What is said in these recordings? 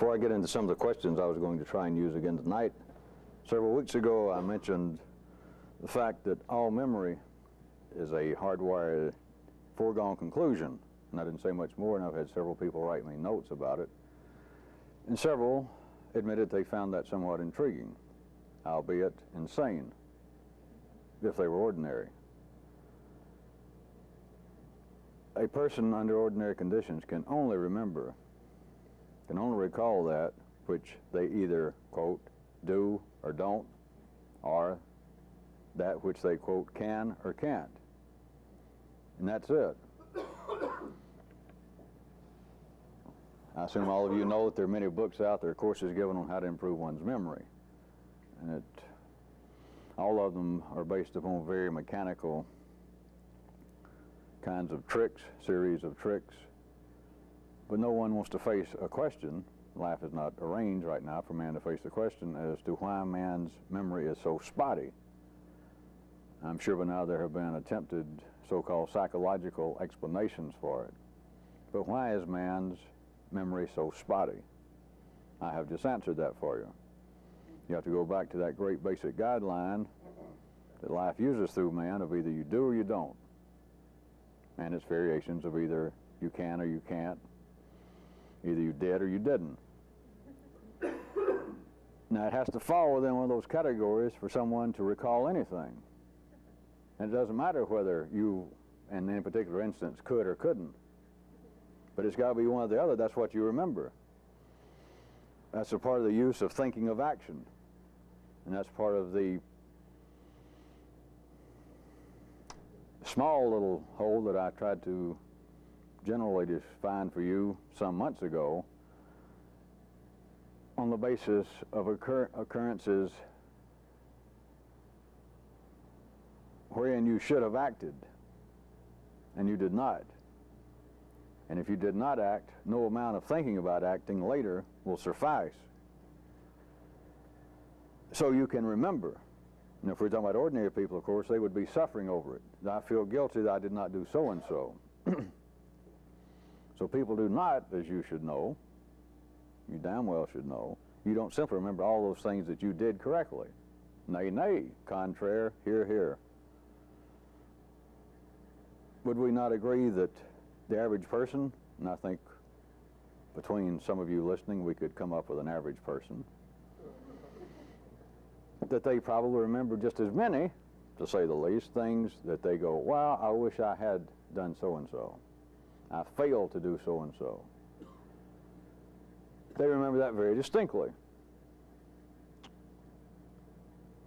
Before I get into some of the questions I was going to try and use again tonight, several weeks ago I mentioned the fact that all memory is a hardwired foregone conclusion, and I didn't say much more, and I've had several people write me notes about it, and several admitted they found that somewhat intriguing, albeit insane, if they were ordinary. A person under ordinary conditions can only recall that which they either, quote, do or don't, or that which they, quote, can or can't. And that's it. I assume all of you know that there are many books out there, courses given on how to improve one's memory. And all of them are based upon very mechanical kinds of tricks, series of tricks. But no one wants to face a question. Life is not arranged right now for man to face the question as to why man's memory is so spotty. I'm sure by now there have been attempted so-called psychological explanations for it. But why is man's memory so spotty? I have just answered that for you. You have to go back to that great basic guideline that life uses through man of either you do or you don't. And its variations of either you can or you can't, either you did or you didn't. Now, it has to fall within one of those categories for someone to recall anything. And it doesn't matter whether you, in any particular instance, could or couldn't. But it's got to be one or the other. That's what you remember. That's a part of the use of thinking of action. And that's part of the small little hole that I tried to generally define for you some months ago on the basis of occurrences wherein you should have acted and you did not. And if you did not act, no amount of thinking about acting later will suffice. So you can remember. And if we're talking about ordinary people, of course, they would be suffering over it. I feel guilty that I did not do so-and-so. So people do not, as you should know, you damn well should know, you don't simply remember all those things that you did correctly. Nay, nay, contraire, hear, hear. Would we not agree that the average person, and I think between some of you listening we could come up with an average person, that they probably remember just as many, to say the least, things that they go, wow, I wish I had done so-and-so. I failed to do so-and-so. They remember that very distinctly.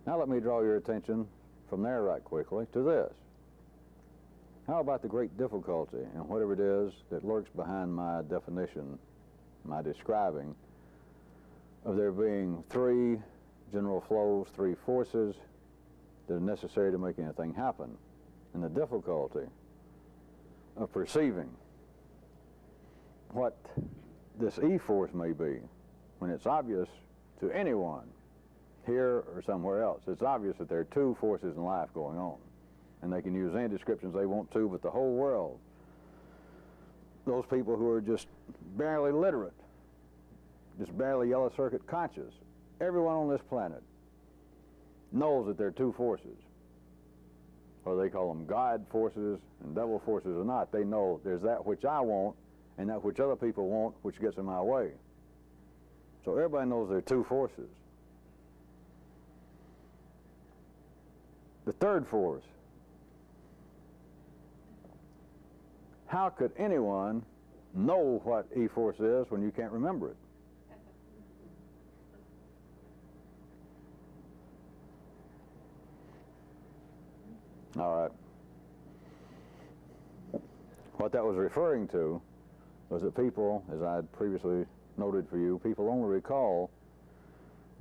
Now let me draw your attention from there right quickly to this. How about the great difficulty and whatever it is that lurks behind my definition, my describing, of there being three general flows, three forces that are necessary to make anything happen, and the difficulty of perceiving what this E force may be when it's obvious to anyone, here or somewhere else. It's obvious that there are two forces in life going on, and they can use any descriptions they want to, but the whole world, those people who are just barely literate, just barely yellow circuit conscious, everyone on this planet knows that there are two forces. Whether they call them God forces and devil forces or not, they know there's that which I want and that which other people want, which gets in my way. So everybody knows there are two forces. The third force. How could anyone know what E force is when you can't remember it? All right. What that was referring to was that people, as I had previously noted for you, people only recall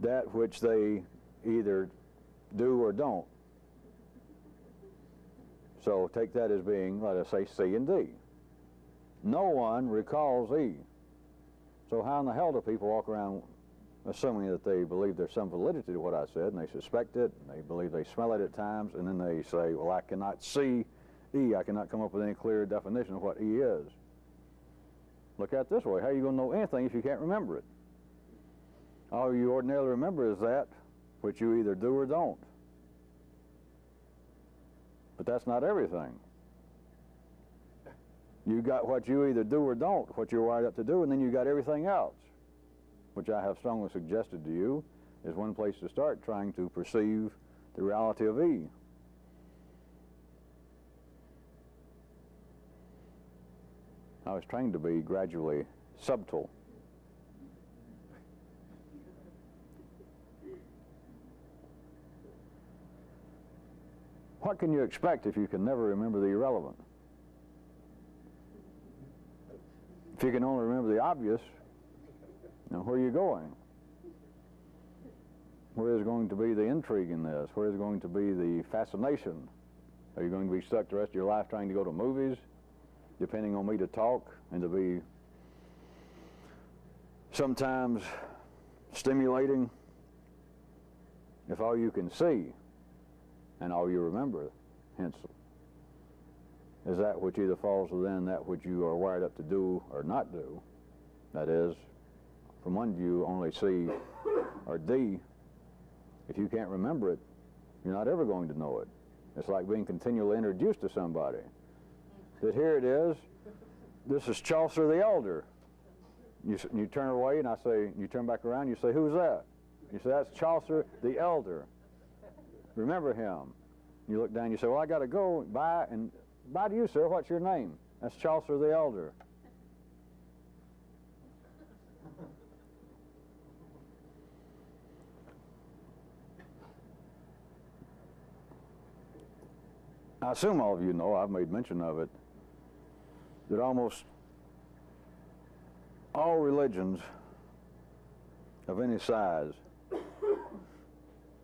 that which they either do or don't. So take that as being, let us say, C and D. No one recalls E. So how in the hell do people walk around assuming that they believe there's some validity to what I said, and they suspect it, and they believe they smell it at times, and then they say, well, I cannot see E. I cannot come up with any clear definition of what E is. Look at it this way. How are you going to know anything if you can't remember it? All you ordinarily remember is that which you either do or don't. But that's not everything. You got what you either do or don't, what you're wired up to do, and then you got everything else, which I have strongly suggested to you is one place to start trying to perceive the reality of E. I was trained to be gradually subtle. What can you expect if you can never remember the irrelevant? If you can only remember the obvious, now where are you going? Where is going to be the intrigue in this? Where is going to be the fascination? Are you going to be stuck the rest of your life trying to go to movies, depending on me to talk and to be sometimes stimulating? If all you can see and all you remember, hence, is that which either falls within that which you are wired up to do or not do, that is, from one view, only C or D, if you can't remember it, you're not ever going to know it. It's like being continually introduced to somebody. That here it is, this is Chaucer the Elder. You turn away and I say, you turn back around, you say, who's that? You say, that's Chaucer the Elder. Remember him. You look down, you say, well, I got to go. Bye, and bye to you, sir. What's your name? That's Chaucer the Elder. I assume all of you know, I've made mention of it, that almost all religions of any size,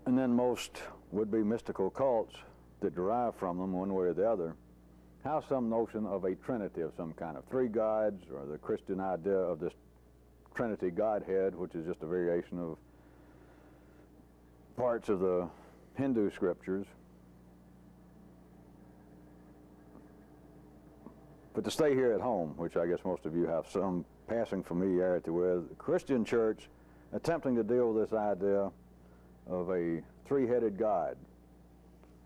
and then most would-be mystical cults that derive from them one way or the other, have some notion of a trinity of some kind, of three gods, or the Christian idea of this Trinity Godhead, which is just a variation of parts of the Hindu scriptures. But to stay here at home, which I guess most of you have some passing familiarity with, the Christian church attempting to deal with this idea of a three-headed God,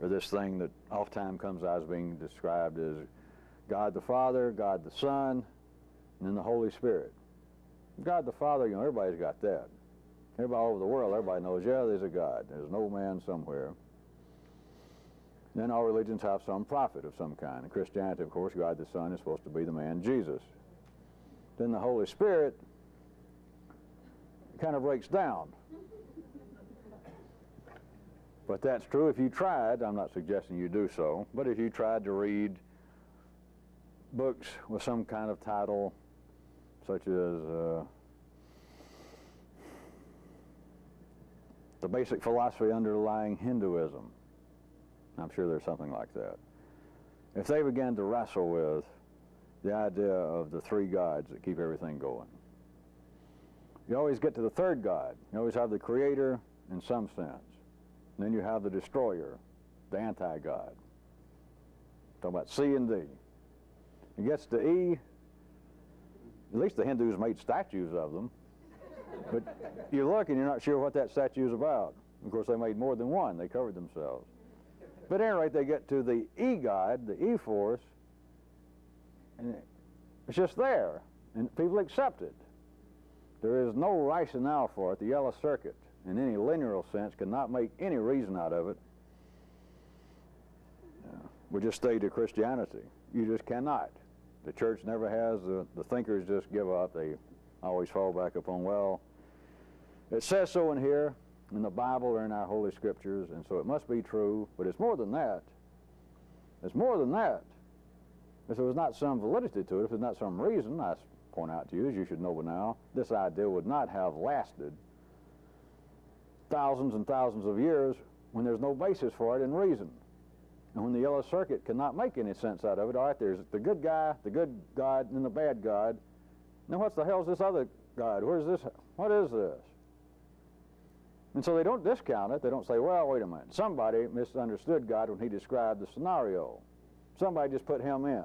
or this thing that oftentimes comes out as being described as God the Father, God the Son, and then the Holy Spirit. God the Father, you know, everybody's got that. Everybody all over the world, everybody knows, yeah, there's a God. There's no man somewhere. Then all religions have some prophet of some kind. In Christianity, of course, God the Son is supposed to be the man Jesus. Then the Holy Spirit kind of breaks down. But that's true if you tried, I'm not suggesting you do so, but if you tried to read books with some kind of title, such as The Basic Philosophy Underlying Hinduism, I'm sure there's something like that. If they began to wrestle with the idea of the three gods that keep everything going, you always get to the third God. You always have the creator in some sense. And then you have the destroyer, the anti-God. Talking about C and D. It gets to E, at least the Hindus made statues of them. But you look and you're not sure what that statue is about. Of course, they made more than one. They covered themselves. But at any rate, they get to the E God, the E force, and it's just there, and people accept it. There is no rationale for it. The yellow circuit, in any linear sense, cannot make any reason out of it. We just stay to Christianity. You just cannot. The church never has. The thinkers just give up. They always fall back upon, well, it says so in here, in the Bible or in our Holy Scriptures, and so it must be true, but it's more than that. It's more than that. If there was not some validity to it, if there's not some reason, I point out to you, as you should know by now, this idea would not have lasted thousands and thousands of years when there's no basis for it in reason. And when the yellow circuit cannot make any sense out of it, all right, there's the good guy, the good God, and then the bad God. Now what the hell is this other God? Where's this? What is this? And so they don't discount it. They don't say, well, wait a minute. Somebody misunderstood God when he described the scenario. Somebody just put him in.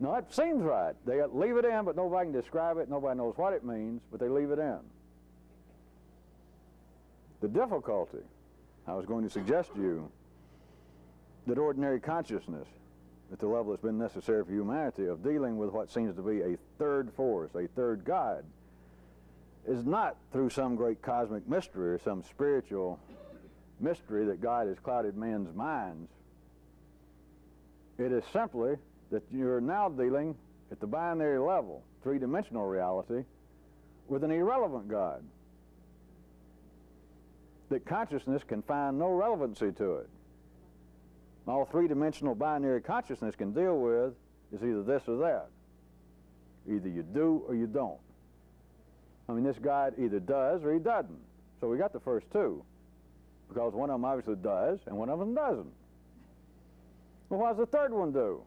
No, it seems right. They leave it in, but nobody can describe it. Nobody knows what it means, but they leave it in. The difficulty, I was going to suggest to you that ordinary consciousness, at the level that's been necessary for humanity, of dealing with what seems to be a third force, a third God, is not through some great cosmic mystery or some spiritual mystery that God has clouded men's minds. It is simply that you're now dealing at the binary level, three-dimensional reality, with an irrelevant God. That consciousness can find no relevancy to it. All three-dimensional binary consciousness can deal with is either this or that. Either you do or you don't. I mean, this God either does or he doesn't. So we got the first two, because one of them obviously does and one of them doesn't. Well, what does the third one do?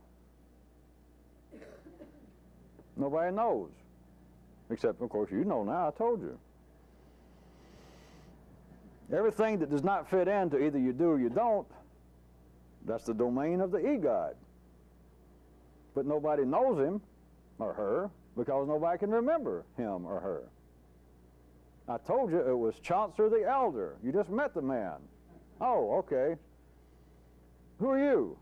Nobody knows. Except, of course, you know now, I told you. Everything that does not fit into either you do or you don't, that's the domain of the e-God. But nobody knows him or her because nobody can remember him or her. I told you it was Chaucer the Elder. You just met the man. Oh, okay. Who are you?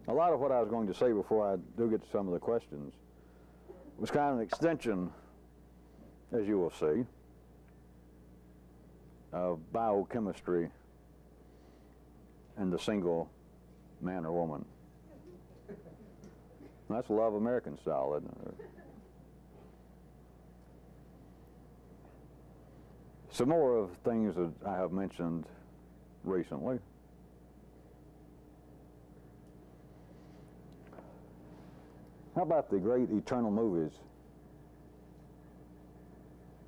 A lot of what I was going to say before I do get to some of the questions was kind of an extension, as you will see, of biochemistry and the single man or woman. That's love American style, isn't it? Some more of things that I have mentioned recently. How about the great eternal movies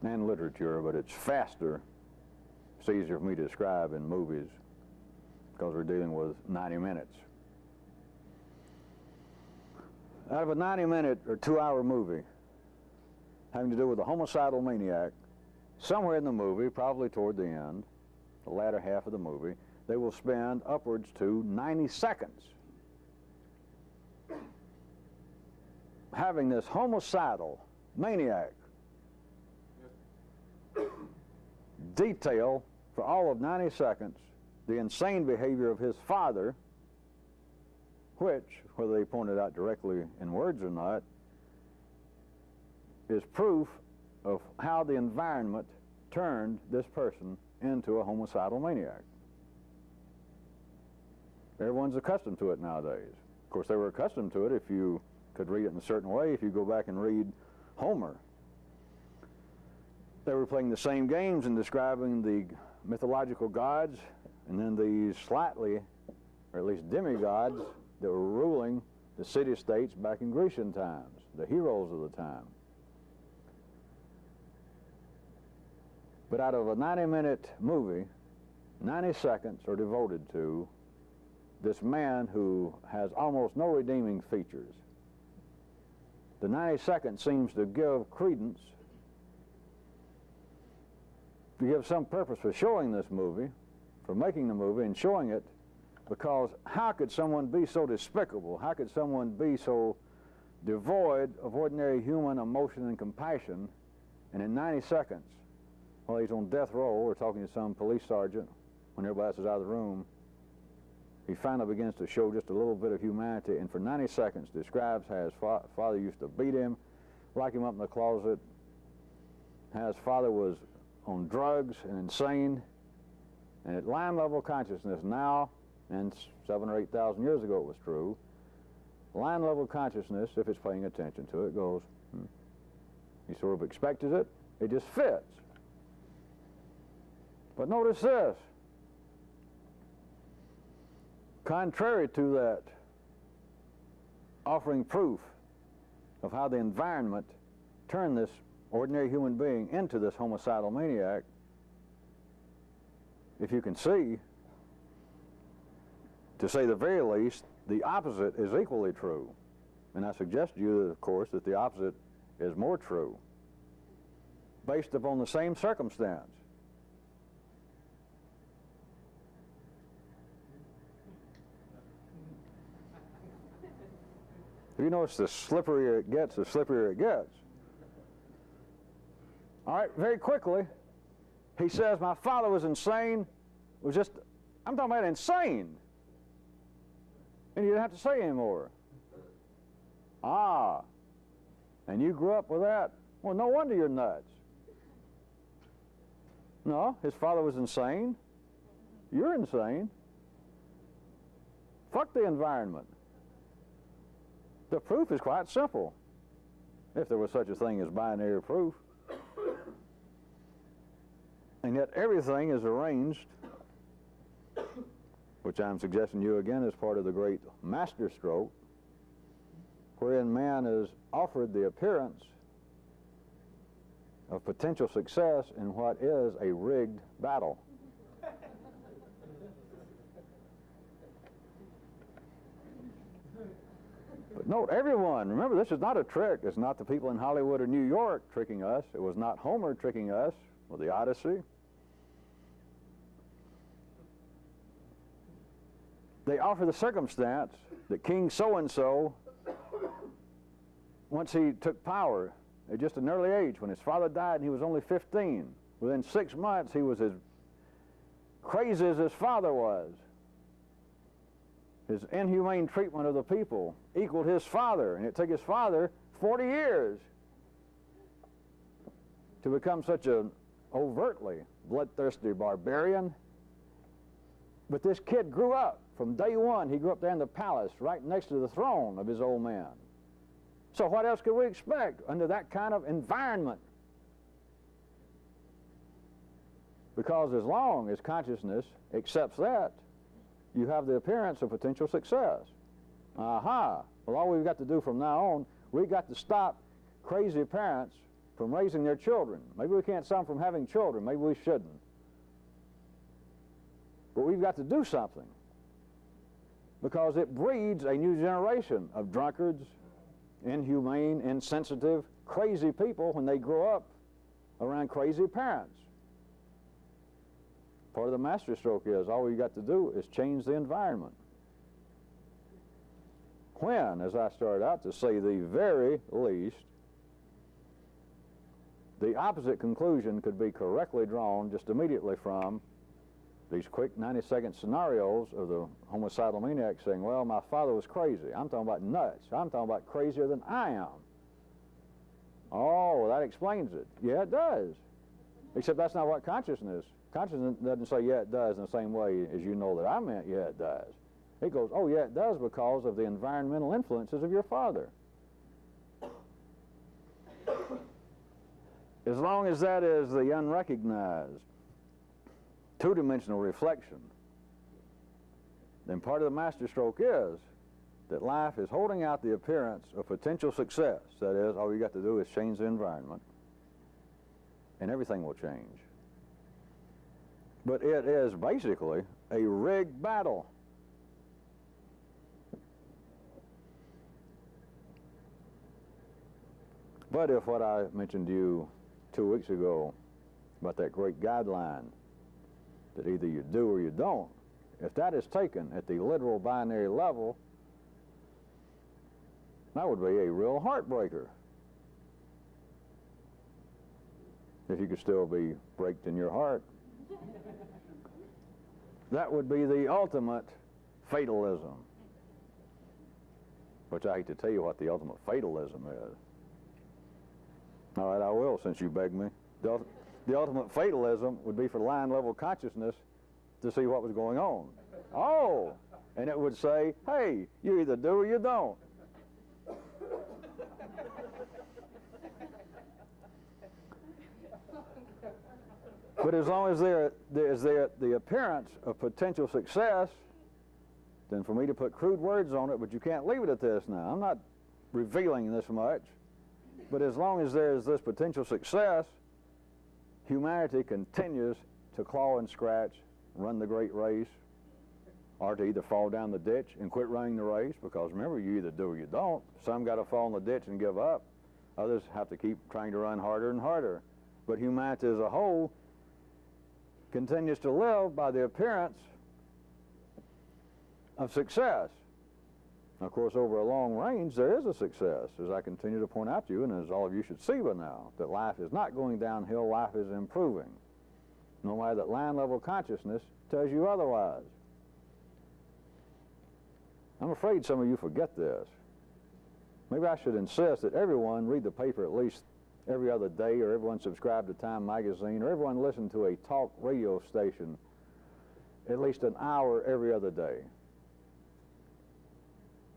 and literature, but it's faster. It's easier for me to describe in movies because we're dealing with 90 minutes. Out of a 90-minute or 2-hour movie having to do with a homicidal maniac, somewhere in the movie, probably toward the end, the latter half of the movie, they will spend upwards to 90 seconds having this homicidal maniac detail for all of 90 seconds the insane behavior of his father, which, whether they point it out directly in words or not, is proof of how the environment turned this person into a homicidal maniac. Everyone's accustomed to it nowadays. Of course, they were accustomed to it if you could read it in a certain way. If you go back and read Homer, they were playing the same games and describing the mythological gods and then these slightly, or at least demigods, that were ruling the city-states back in Grecian times, the heroes of the time. But out of a 90-minute movie, 90 seconds are devoted to this man who has almost no redeeming features. The 90 seconds seems to give credence, to give some purpose for showing this movie, for making the movie and showing it, because how could someone be so despicable? How could someone be so devoid of ordinary human emotion and compassion, and in 90 seconds, while he's on death row or talking to some police sergeant, when everybody else is out of the room, he finally begins to show just a little bit of humanity, and for 90 seconds describes how his father used to beat him, lock him up in the closet, how his father was on drugs and insane, and at line level consciousness now, and 7,000 or 8,000 years ago it was true, line level consciousness, if it's paying attention to it, goes, he sort of expected it, it just fits. But notice this. Contrary to that, offering proof of how the environment turned this ordinary human being into this homicidal maniac, if you can see, to say the very least, the opposite is equally true. And I suggest to you, of course, that the opposite is more true, based upon the same circumstance. If you notice, the slipperier it gets, the slipperier it gets. All right, very quickly, he says, my father was insane. It was just, I'm talking about insane. And you didn't have to say anymore. Ah, and you grew up with that? Well, no wonder you're nuts. No, his father was insane. You're insane. Fuck the environment. The proof is quite simple, if there was such a thing as binary proof. And yet everything is arranged, which I'm suggesting you again is part of the great master stroke, wherein man is offered the appearance of potential success in what is a rigged battle. But note, everyone, remember, this is not a trick. It's not the people in Hollywood or New York tricking us. It was not Homer tricking us with the Odyssey. They offer the circumstance that King so-and-so, once he took power at just an early age, when his father died and he was only 15, within 6 months he was as crazy as his father was. His inhumane treatment of the people equaled his father, and it took his father 40 years to become such an overtly bloodthirsty barbarian. But this kid grew up. From day one, he grew up there in the palace, right next to the throne of his old man. So what else could we expect under that kind of environment? Because as long as consciousness accepts that, you have the appearance of potential success. Aha. Well, all we've got to do from now on, we've got to stop crazy parents from raising their children. Maybe we can't stop them from having children. Maybe we shouldn't. But we've got to do something, because it breeds a new generation of drunkards, inhumane, insensitive, crazy people when they grow up around crazy parents. Part of the master stroke is all you got to do is change the environment. When, as I started out to say the very least, the opposite conclusion could be correctly drawn just immediately from these quick 90-second scenarios of the homicidal maniac saying, well, my father was crazy. I'm talking about nuts. I'm talking about crazier than I am. Oh, well, that explains it. Yeah, it does. Except that's not what consciousness. Consciousness doesn't say, yeah, it does in the same way as you know that I meant, yeah, it does. It goes, oh, yeah, it does because of the environmental influences of your father. As long as that is the unrecognized, two-dimensional reflection, then part of the master stroke is that life is holding out the appearance of potential success. That is, all you got to do is change the environment, and everything will change. But it is basically a rigged battle. But if what I mentioned to you 2 weeks ago about that great guideline that either you do or you don't, if that is taken at the literal binary level, that would be a real heartbreaker. If you could still be breaked in your heart. That would be the ultimate fatalism. Which I hate to tell you what the ultimate fatalism is. All right, I will, since you begged me. The ultimate fatalism would be for line-level consciousness to see what was going on. Oh, and it would say, hey, you either do or you don't. But as long as there is the appearance of potential success, then for me to put crude words on it, but you can't leave it at this now. I'm not revealing this much. But as long as there is this potential success, humanity continues to claw and scratch, run the great race, or to either fall down the ditch and quit running the race, because remember, you either do or you don't. Some got to fall in the ditch and give up. Others have to keep trying to run harder and harder. But humanity as a whole continues to live by the appearance of success. Of course, over a long range, there is a success, as I continue to point out to you, and as all of you should see by now, that life is not going downhill, life is improving. No matter that line-level consciousness tells you otherwise. I'm afraid some of you forget this. Maybe I should insist that everyone read the paper at least every other day, or everyone subscribe to Time magazine, or everyone listen to a talk radio station at least an hour every other day.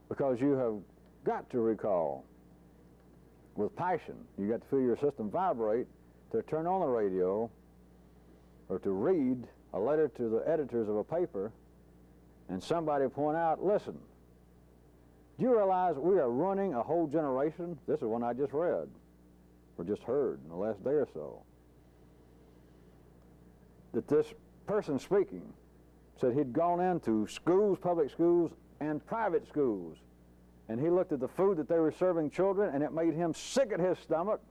Because you have got to recall with passion, you got to feel your system vibrate, to turn on the radio or to read a letter to the editors of a paper and somebody point out, listen, do you realize we are running a whole generation? This is one I just read or just heard in the last day or so. That this person speaking said he'd gone into schools, public schools, and private schools, and he looked at the food that they were serving children, and it made him sick at his stomach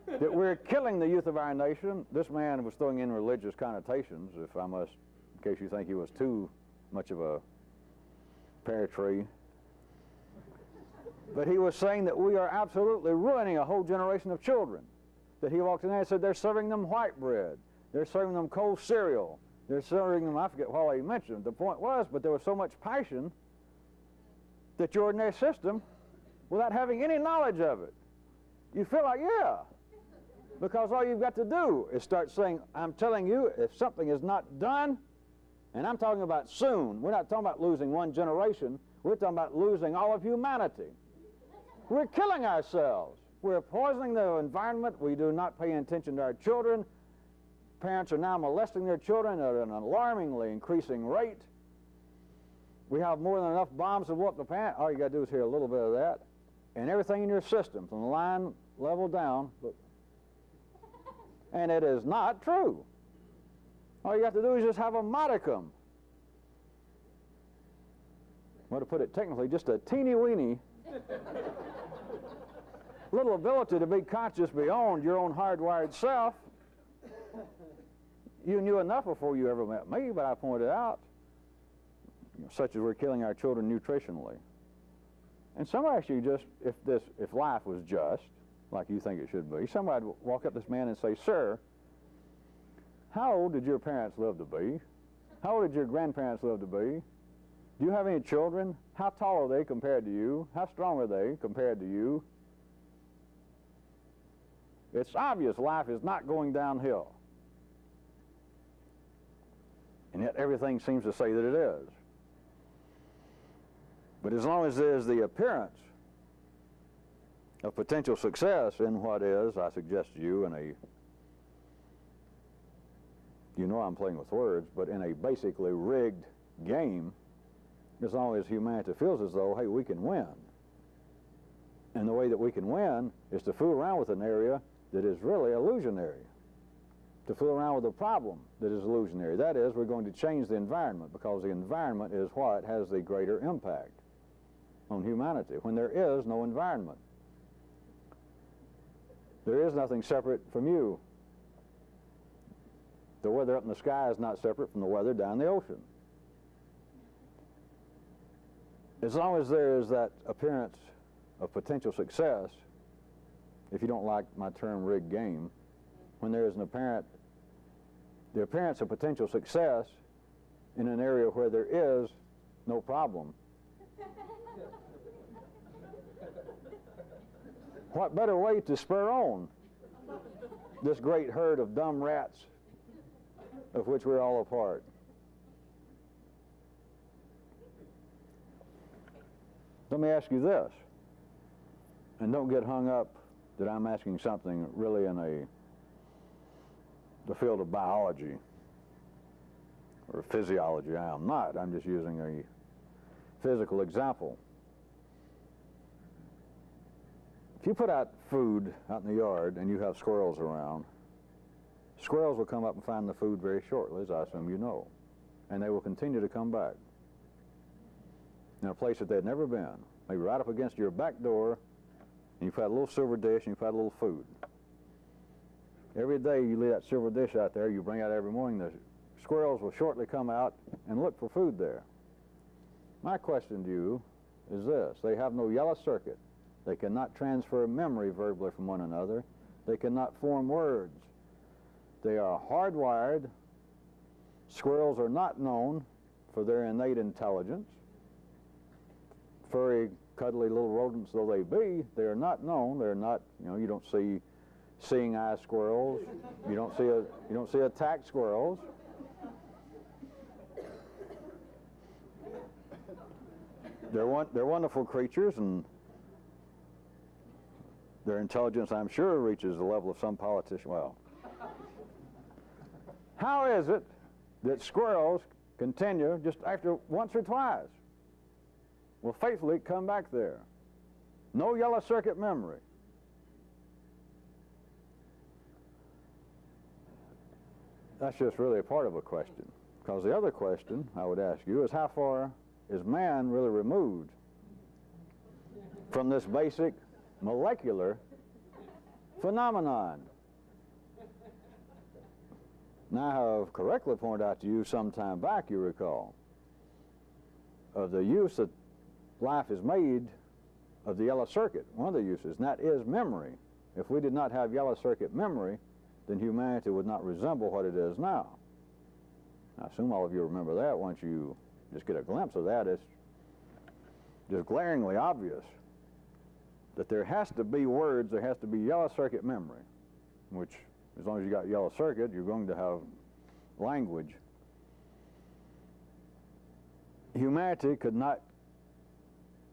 that we're killing the youth of our nation. This man was throwing in religious connotations, if I must, in case you think he was too much of a pear tree. But he was saying that we are absolutely ruining a whole generation of children. That he walked in there and said they're serving them white bread, they're serving them cold cereal, they're serving them, I forget what all he mentioned. The point was, but there was so much passion that you're in their system without having any knowledge of it. You feel like, yeah, because all you've got to do is start saying, I'm telling you, if something is not done, and I'm talking about soon, we're not talking about losing one generation, we're talking about losing all of humanity. We're killing ourselves. We're poisoning the environment. We do not pay attention to our children. Parents are now molesting their children at an alarmingly increasing rate. We have more than enough bombs to blow up the planet. All you got to do is hear a little bit of that. And everything in your system, from the line level down, and it is not true. All you have to do is just have a modicum. Well, to put it technically, just a teeny-weeny little ability to be conscious beyond your own hardwired self. You knew enough before you ever met me, but I pointed out, such as we're killing our children nutritionally. And somebody actually just, if life was just, like you think it should be, somebody would walk up to this man and say, sir, how old did your parents live to be? How old did your grandparents live to be? Do you have any children? How tall are they compared to you? How strong are they compared to you? It's obvious life is not going downhill. And yet everything seems to say that it is. But as long as there's the appearance of potential success in what is, I suggest to you, in a, you know I'm playing with words, but in a basically rigged game, as long as humanity feels as though, hey, we can win. And the way that we can win is to fool around with an area that is really illusionary. To fool around with a problem that is illusionary. That is, we're going to change the environment, because the environment is what has the greater impact on humanity, when there is no environment. There is nothing separate from you. The weather up in the sky is not separate from the weather down the ocean. As long as there is that appearance of potential success, if you don't like my term rigged game, when there is the appearance of potential success in an area where there is no problem, what better way to spur on this great herd of dumb rats of which we're all a part? Let me ask you this, and don't get hung up that I'm asking something really in the field of biology or physiology. I am not. I'm just using a physical example. If you put out food out in the yard and you have squirrels around, squirrels will come up and find the food very shortly, as I assume you know, and they will continue to come back in a place that they'd never been, maybe right up against your back door, and you've had a little silver dish and you've had a little food. Every day you leave that silver dish out there, you bring out every morning, the squirrels will shortly come out and look for food there. My question to you is this: they have no yellow circuit. They cannot transfer memory verbally from one another. They cannot form words. They are hardwired. Squirrels are not known for their innate intelligence. Furry, cuddly little rodents though they be, they are not known. They're not, you don't see seeing eye squirrels. You don't see attack squirrels. They're wonderful creatures, and their intelligence, I'm sure, reaches the level of some politician. Well, how is it that squirrels continue just after once or twice will faithfully come back there? No yellow circuit memory. That's just really a part of a question. Because the other question I would ask you is, how far is man really removed from this basic molecular phenomenon? Now, I have correctly pointed out to you some time back, you recall, of the use that life has made of the yellow circuit, one of the uses, and that is memory. If we did not have yellow circuit memory, then humanity would not resemble what it is now. I assume all of you remember that. Once you just get a glimpse of that, it's just glaringly obvious that there has to be words, there has to be yellow circuit memory, which, as long as you got yellow circuit, you're going to have language. Humanity could not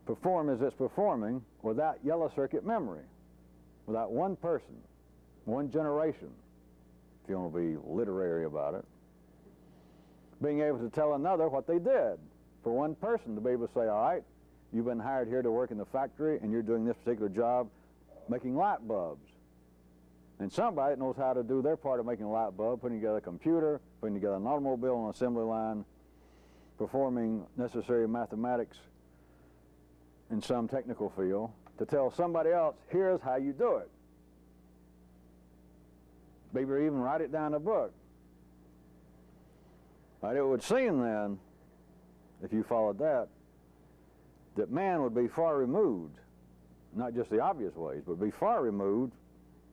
perform as it's performing without yellow circuit memory, without one person, one generation, if you want to be literary about it, being able to tell another what they did. For one person to be able to say, all right, you've been hired here to work in the factory and you're doing this particular job making light bulbs. And somebody that knows how to do their part of making a light bulb, putting together a computer, putting together an automobile on an assembly line, performing necessary mathematics in some technical field, to tell somebody else, here's how you do it. Maybe even write it down in a book. Right, it would seem then, if you followed that man would be far removed, not just the obvious ways, but be far removed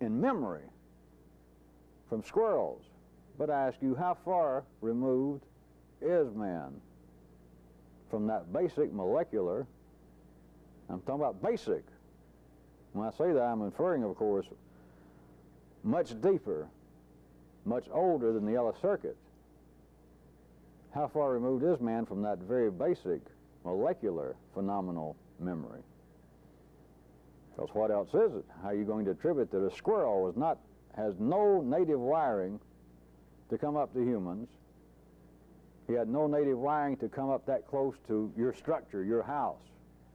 in memory from squirrels. But I ask you, how far removed is man from that basic molecular? I'm talking about basic. When I say that, I'm inferring, of course, much deeper, much older than the yellow circuit. How far removed is man from that very basic molecular phenomenal memory? Because what else is it? How are you going to attribute that a squirrel has no native wiring to come up to humans? He had no native wiring to come up that close to your structure, your house.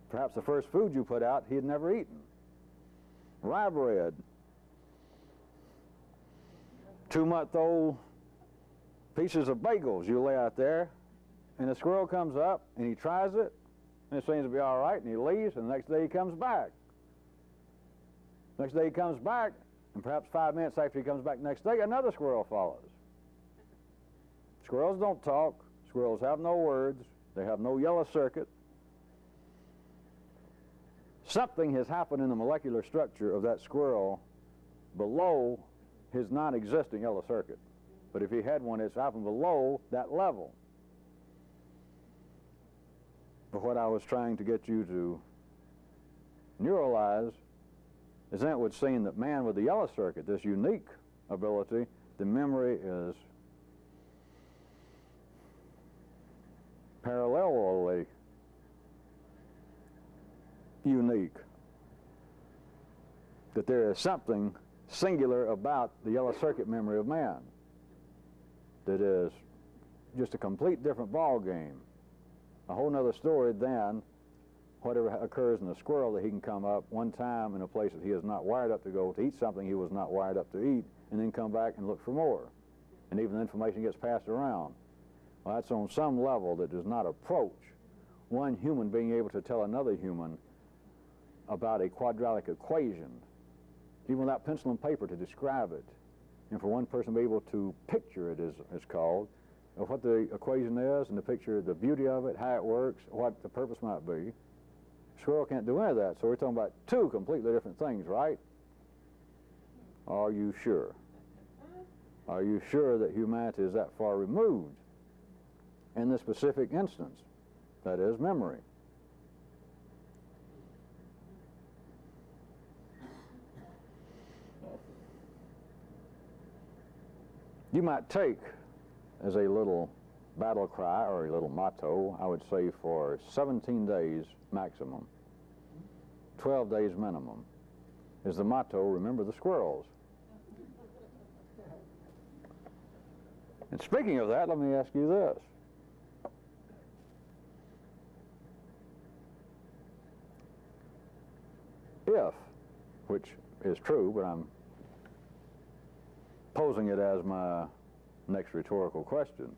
Perhaps the first food you put out, he had never eaten. Rye bread. 2-month-old pieces of bagels you lay out there, and the squirrel comes up and he tries it, and it seems to be all right, and he leaves, and the next day he comes back. Next day he comes back, and perhaps 5 minutes after he comes back next day, another squirrel follows. Squirrels don't talk. Squirrels have no words. They have no yellow circuit. Something has happened in the molecular structure of that squirrel below his non-existing yellow circuit. But if he had one, it's happened below that level. But what I was trying to get you to neuralize is that it would seem that man with the yellow circuit, this unique ability, the memory is parallelly unique. That there is something singular about the yellow circuit memory of man that is just a complete different ball game, a whole nother story than whatever occurs in a squirrel, that he can come up one time in a place that he is not wired up to go to eat something he was not wired up to eat, and then come back and look for more, and even the information gets passed around. Well, that's on some level that does not approach one human being able to tell another human about a quadratic equation, even without pencil and paper to describe it, and for one person to be able to picture it, is called, of what the equation is, and to picture the beauty of it, how it works, what the purpose might be. Squirrel can't do any of that. So we're talking about two completely different things, right? Are you sure? Are you sure that humanity is that far removed in this specific instance? That is memory. You might take as a little battle cry or a little motto, I would say for 17 days maximum, 12 days minimum, is the motto, remember the squirrels. And speaking of that, let me ask you this. If, which is true, but I'm posing it as my next rhetorical question,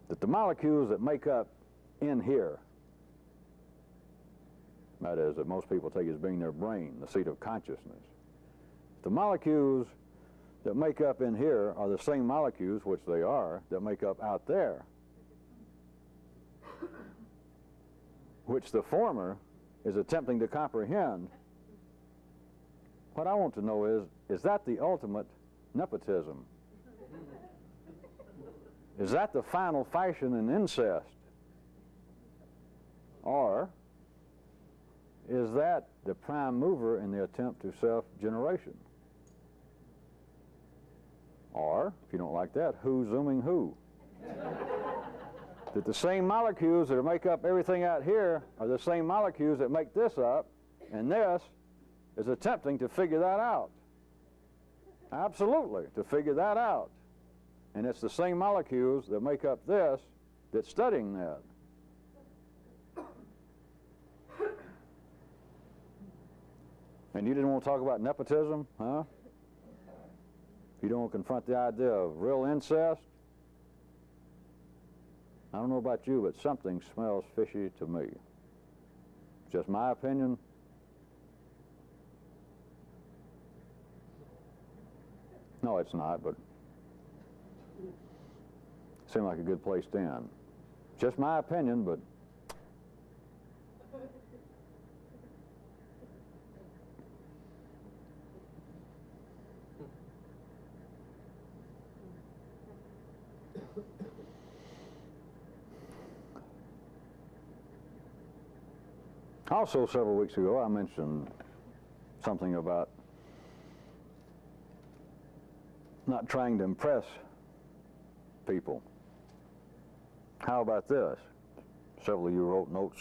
that the molecules that make up in here, that is, that most people take as being their brain, the seat of consciousness, the molecules that make up in here are the same molecules, which they are, that make up out there, which the former is attempting to comprehend. What I want to know is that the ultimate nepotism? Is that the final fashion in incest? Or is that the prime mover in the attempt to self-generation? Or, if you don't like that, who's zooming who? That the same molecules that make up everything out here are the same molecules that make this up, and this is attempting to figure that out. Absolutely, to figure that out. And it's the same molecules that make up this that's studying that. And you didn't want to talk about nepotism, huh? You don't want to confront the idea of real incest? I don't know about you, but something smells fishy to me. Just my opinion. No, it's not, but it seemed like a good place to end. Just my opinion, but also several weeks ago I mentioned something about not trying to impress people. How about this? Several of you wrote notes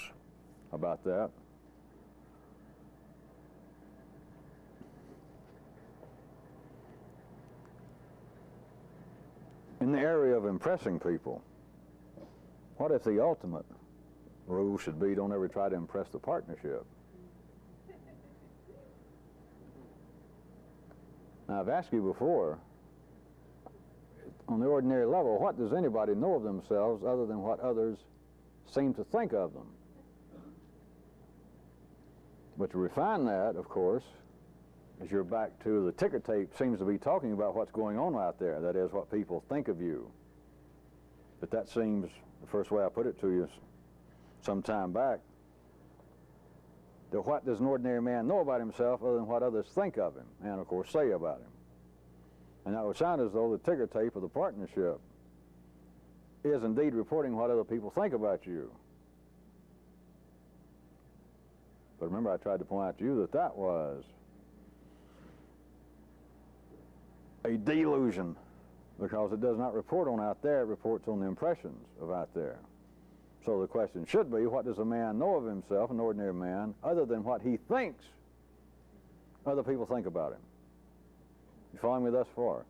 about that. In the area of impressing people, what if the ultimate rule should be don't ever try to impress the partnership? Now, I've asked you before, on the ordinary level, what does anybody know of themselves other than what others seem to think of them? But to refine that, of course, as you're back to the ticker tape seems to be talking about what's going on out there, that is, what people think of you. But that seems, the first way I put it to you some time back, that what does an ordinary man know about himself other than what others think of him and, of course, say about him? And that would sound as though the ticker tape of the partnership is indeed reporting what other people think about you. But remember, I tried to point out to you that that was a delusion, because it does not report on out there, it reports on the impressions of out there. So the question should be, what does a man know of himself, an ordinary man, other than what he thinks other people think about him? You following me thus far?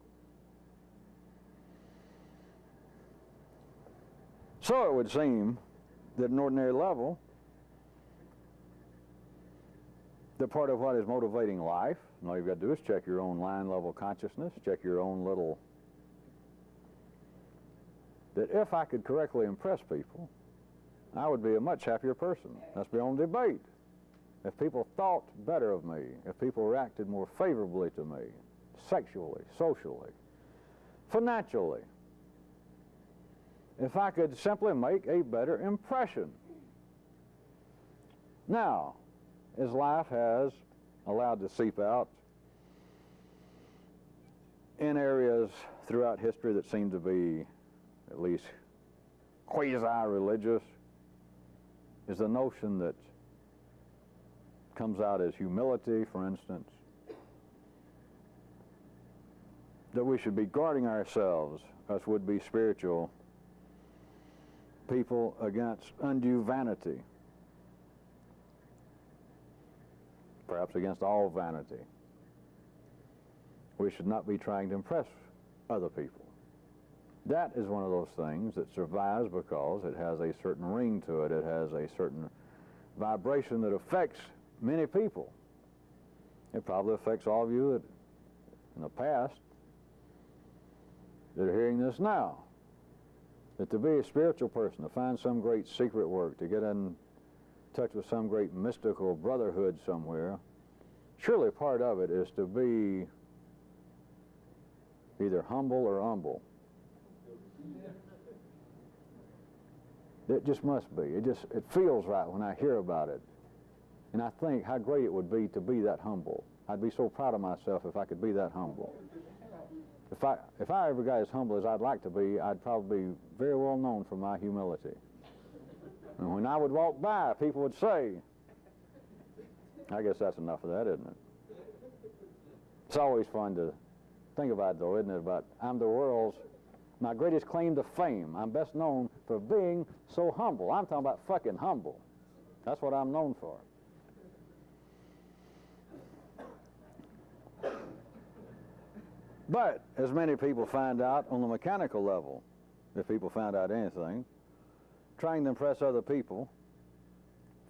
So it would seem that at an ordinary level, that part of what is motivating life, and all you've got to do is check your own line level consciousness, check your own little, that if I could correctly impress people, I would be a much happier person. That's beyond debate. If people thought better of me, if people reacted more favorably to me, sexually, socially, financially, if I could simply make a better impression. Now, as life has allowed to seep out in areas throughout history that seem to be at least quasi-religious, is the notion that comes out as humility, for instance, that we should be guarding ourselves, us would-be spiritual people, against undue vanity, perhaps against all vanity. We should not be trying to impress other people. That is one of those things that survives because it has a certain ring to it. It has a certain vibration that affects many people. It probably affects all of you in the past that are hearing this now. That to be a spiritual person, to find some great secret work, to get in touch with some great mystical brotherhood somewhere, surely part of it is to be either humble or humble. It just must be. It feels right when I hear about it. And I think how great it would be to be that humble. I'd be so proud of myself if I could be that humble. If I ever got as humble as I'd like to be, I'd probably be very well known for my humility. And when I would walk by, people would say, I guess that's enough of that, isn't it? It's always fun to think about, though, isn't it? About I'm the world's, my greatest claim to fame. I'm best known for being so humble. I'm talking about fucking humble. That's what I'm known for. But, as many people find out on the mechanical level, if people found out anything, trying to impress other people,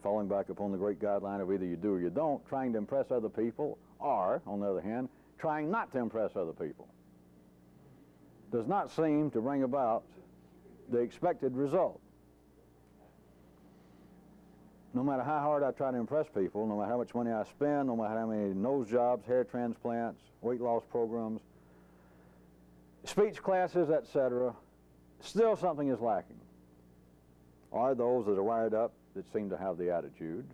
falling back upon the great guideline of either you do or you don't, trying to impress other people, or, on the other hand, trying not to impress other people, does not seem to bring about the expected result. No matter how hard I try to impress people, no matter how much money I spend, no matter how many nose jobs, hair transplants, weight loss programs, speech classes, etc., still something is lacking. Are those that are wired up that seem to have the attitude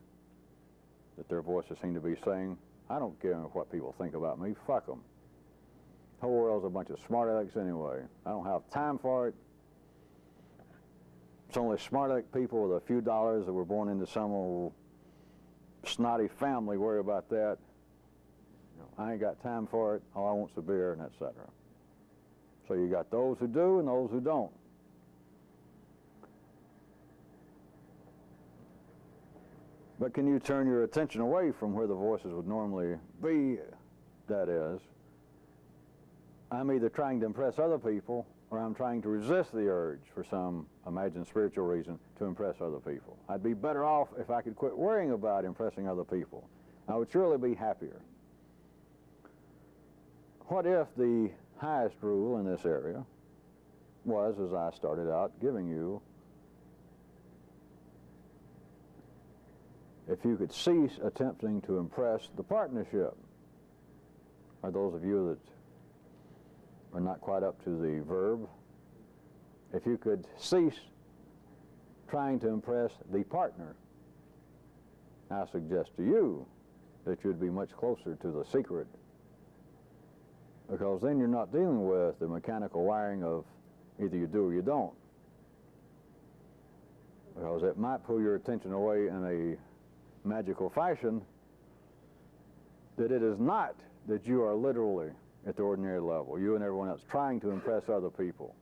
that their voices seem to be saying, I don't care what people think about me, fuck them. The whole world's a bunch of smart alecks anyway. I don't have time for it. It's only smart aleck people with a few dollars that were born into some old snotty family worry about that. You know, I ain't got time for it. All I want's a beer, and etc. So you got those who do and those who don't. But can you turn your attention away from where the voices would normally be? That is, I'm either trying to impress other people or I'm trying to resist the urge for some imagined spiritual reason to impress other people. I'd be better off if I could quit worrying about impressing other people. I would surely be happier. What if the highest rule in this area was, as I started out giving you, if you could cease attempting to impress the partnership, or those of you that are not quite up to the verb, if you could cease trying to impress the partner, I suggest to you that you'd be much closer to the secret, because then you're not dealing with the mechanical wiring of either you do or you don't, because it might pull your attention away in a magical fashion that it is not that you are literally at the ordinary level, you and everyone else, trying to impress other people.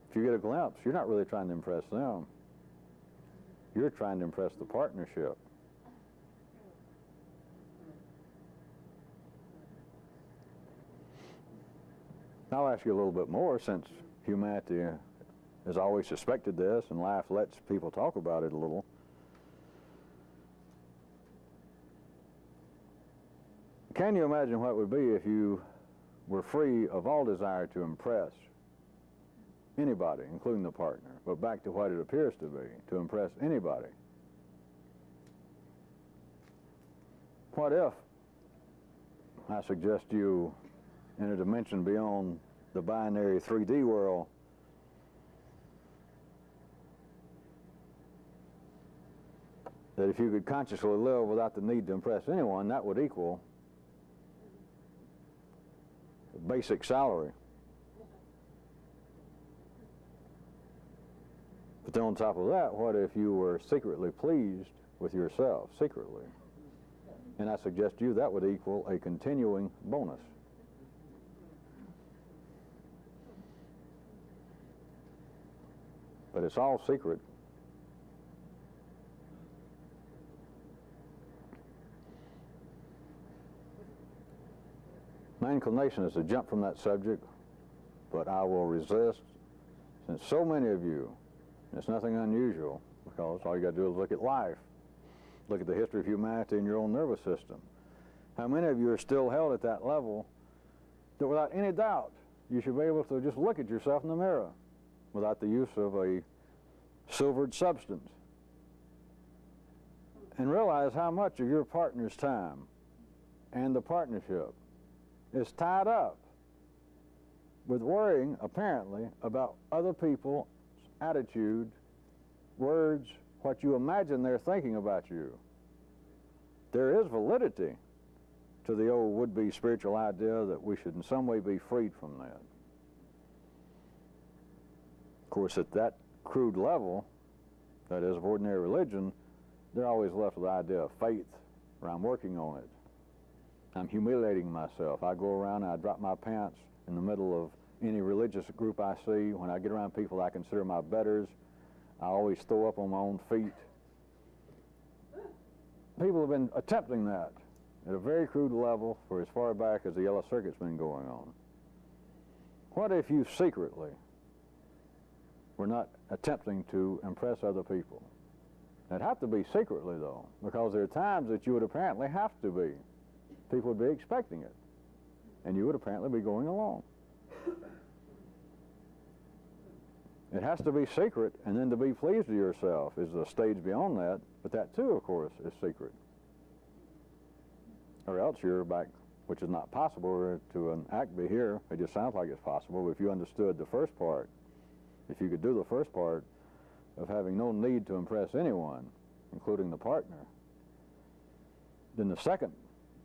If you get a glimpse, you're not really trying to impress them. You're trying to impress the partnership. I'll ask you a little bit more, since humanity has always suspected this and life lets people talk about it a little. Can you imagine what it would be if you were free of all desire to impress anybody, including the partner, but back to what it appears to be, to impress anybody? What if I suggest you, in a dimension beyond the binary 3D world, that if you could consciously live without the need to impress anyone, that would equal a basic salary. But then on top of that, what if you were secretly pleased with yourself, secretly? And I suggest to you that would equal a continuing bonus. But it's all secret. My inclination is to jump from that subject, but I will resist, since so many of you, and it's nothing unusual, because all you got to do is look at life, look at the history of humanity and your own nervous system. How many of you are still held at that level that without any doubt you should be able to just look at yourself in the mirror without the use of a silvered substance and realize how much of your partner's time and the partnership is tied up with worrying, apparently, about other people's attitude, words, what you imagine they're thinking about you. There is validity to the old would-be spiritual idea that we should in some way be freed from that. Of course, at that crude level, that is, of ordinary religion, they're always left with the idea of faith, or I'm working on it. I'm humiliating myself. I go around and I drop my pants in the middle of any religious group I see. When I get around people I consider my betters, I always throw up on my own feet. People have been attempting that at a very crude level for as far back as the Yellow Circuit's been going on. What if you secretly were not attempting to impress other people? It'd have to be secretly, though, because there are times that you would apparently have to be. People would be expecting it, and you would apparently be going along. It has to be secret, and then to be pleased with yourself is a stage beyond that, but that too, of course, is secret. Or else you're back, which is not possible to an act be here. It just sounds like it's possible, but if you understood the first part, if you could do the first part of having no need to impress anyone, including the partner, then the second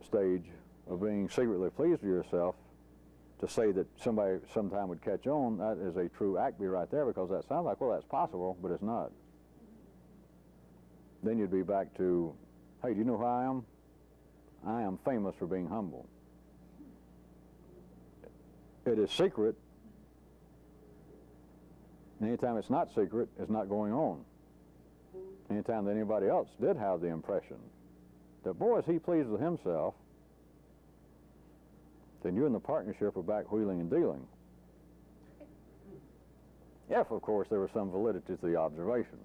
stage of being secretly pleased with yourself, to say that somebody sometime would catch on, that is a true acme right there, because that sounds like, well, that's possible, but it's not. Then you'd be back to, hey, do you know who I am? I am famous for being humble. It is secret. Anytime it's not secret, it's not going on. Anytime that anybody else did have the impression that, boy, is he pleased with himself, then you and the partnership are back wheeling and dealing. If, of course, there was some validity to the observation.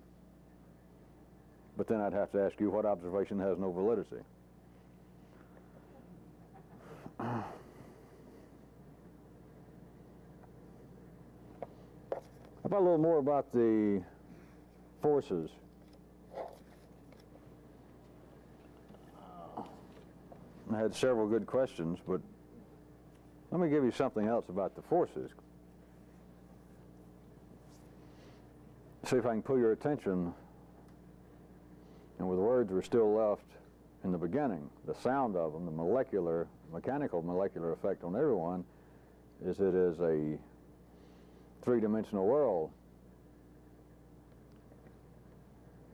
But then I'd have to ask you, what observation has no validity? How about a little more about the forces? I had several good questions, but let me give you something else about the forces. See if I can pull your attention, and with the words we're still left in the beginning, the sound of them, the mechanical molecular effect on everyone, is it is a three-dimensional world.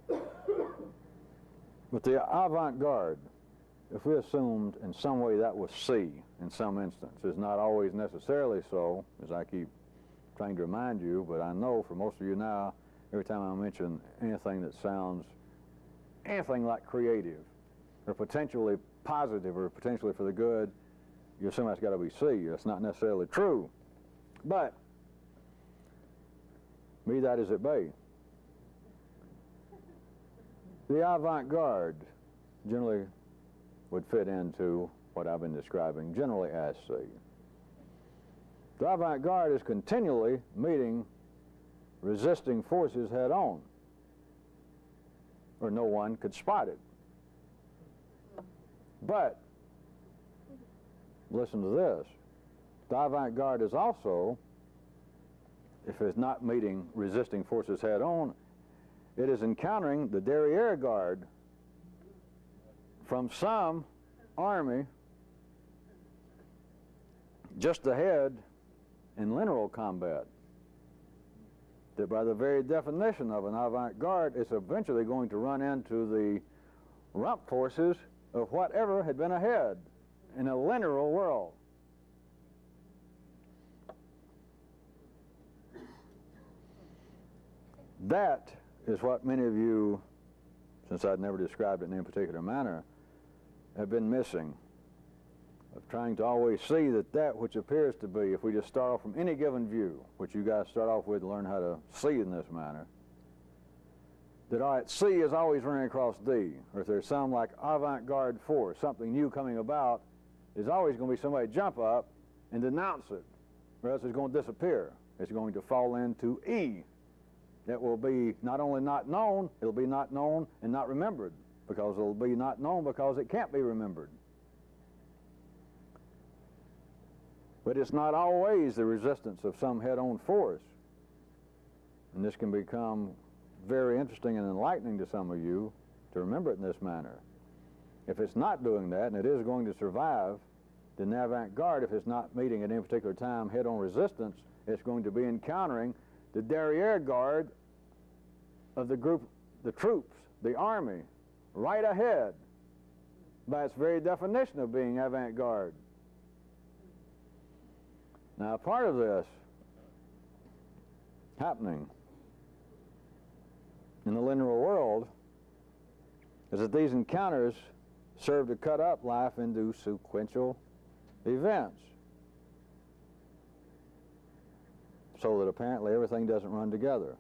But the avant-garde, if we assumed in some way that was C in some instance, is not always necessarily so, as I keep trying to remind you, but I know for most of you now, every time I mention anything that sounds anything like creative or potentially positive or potentially for the good, you assume that's got to be C. That's not necessarily true. But be that as it may, the avant-garde generally would fit into what I've been describing generally as C. The avant-garde is continually meeting resisting forces head on, or no one could spot it. But listen to this. The avant-garde is also, if it's not meeting resisting forces head on, it is encountering the derriere garde from some army just ahead in lineal combat, that by the very definition of an avant-garde, it's eventually going to run into the rump forces of whatever had been ahead in a linear world. That is what many of you, since I'd never described it in any particular manner, have been missing, of trying to always see that that which appears to be, if we just start off from any given view, which you guys start off with to learn how to see in this manner, that all right, C is always running across D, or if there's some like avant-garde force, something new coming about, there's always going to be somebody jump up and denounce it, or else it's going to disappear. It's going to fall into E. That will be not only not known, it'll be not known and not remembered, because it'll be not known because it can't be remembered. But it's not always the resistance of some head-on force. And this can become very interesting and enlightening to some of you to remember it in this manner. If it's not doing that, and it is going to survive, then the avant-garde, if it's not meeting at any particular time head-on resistance, it's going to be encountering the derriere guard of the group, the troops, the army, right ahead, by its very definition of being avant-garde. Now, part of this happening in the linear world is that these encounters serve to cut up life into sequential events, so that apparently everything doesn't run together.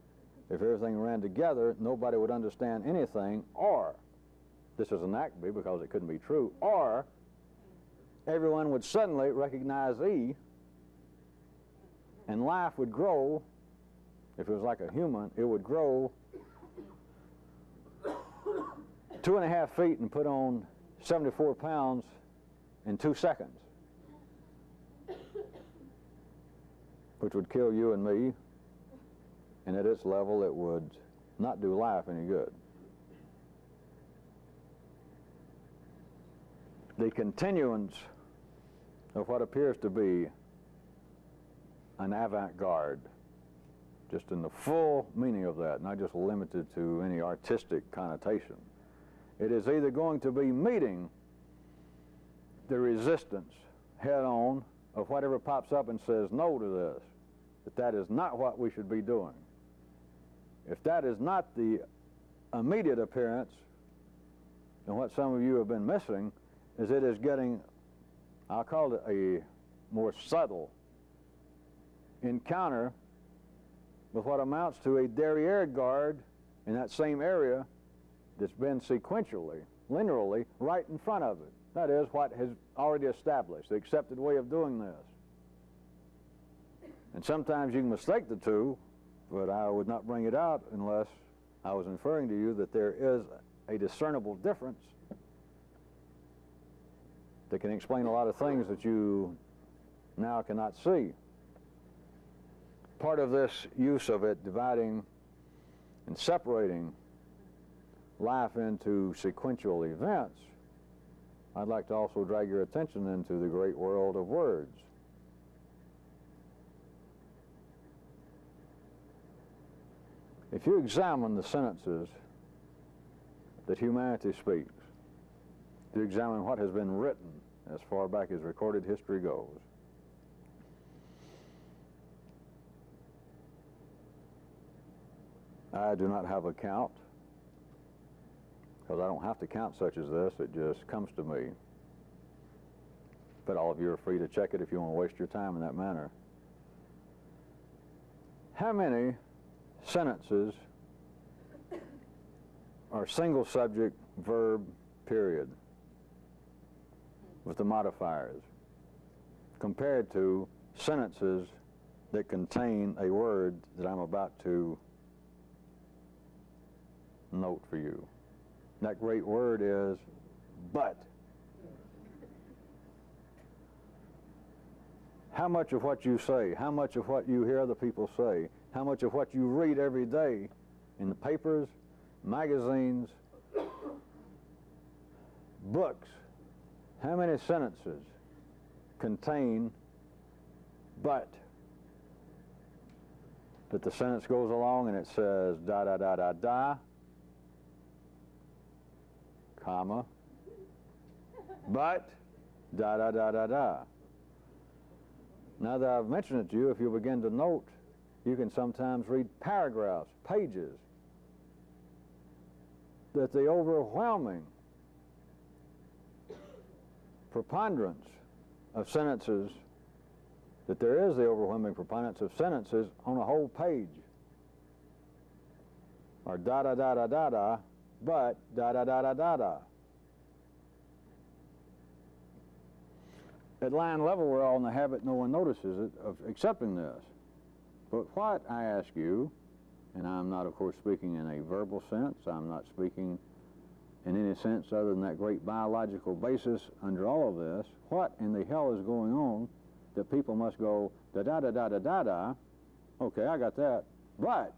If everything ran together, nobody would understand anything, or, this is an act B because it couldn't be true, or everyone would suddenly recognize E, and life would grow. If it was like a human, it would grow 2.5 feet and put on 74 pounds in 2 seconds, which would kill you and me, and at its level it would not do life any good. The continuance of what appears to be an avant-garde, just in the full meaning of that, not just limited to any artistic connotation. It is either going to be meeting the resistance head-on of whatever pops up and says no to this, that is not what we should be doing. If that is not the immediate appearance, then what some of you have been missing is it is getting, I'll call it a more subtle encounter with what amounts to a derriere guard in that same area that's been sequentially, linearly, right in front of it. That is what has already established, the accepted way of doing this. And sometimes you can mistake the two, but I would not bring it out unless I was inferring to you that there is a discernible difference that can explain a lot of things that you now cannot see. Part of this use of it, dividing and separating life into sequential events, I'd like to also drag your attention into the great world of words. If you examine the sentences that humanity speaks, to examine what has been written as far back as recorded history goes, I do not have a count, because I don't have to count such as this. It just comes to me. But all of you are free to check it if you want to waste your time in that manner. How many sentences are single subject, verb, period, with the modifiers, compared to sentences that contain a word that I'm about to note for you? That great word is but. How much of what you say, how much of what you hear other people say, how much of what you read every day in the papers, magazines, books, how many sentences contain but? That the sentence goes along and it says da da da da da, comma, but da da da da da. Now that I've mentioned it to you, if you begin to note, you can sometimes read paragraphs, pages, that the overwhelming preponderance of sentences, that there is the overwhelming preponderance of sentences on a whole page are da da da da da da, but da da da da da da. At line level, we're all in the habit, no one notices it, of accepting this. But what, I ask you, and I'm not, of course, speaking in a verbal sense, I'm not speaking in any sense other than that great biological basis under all of this, what in the hell is going on that people must go da da da da da da da, okay, I got that, but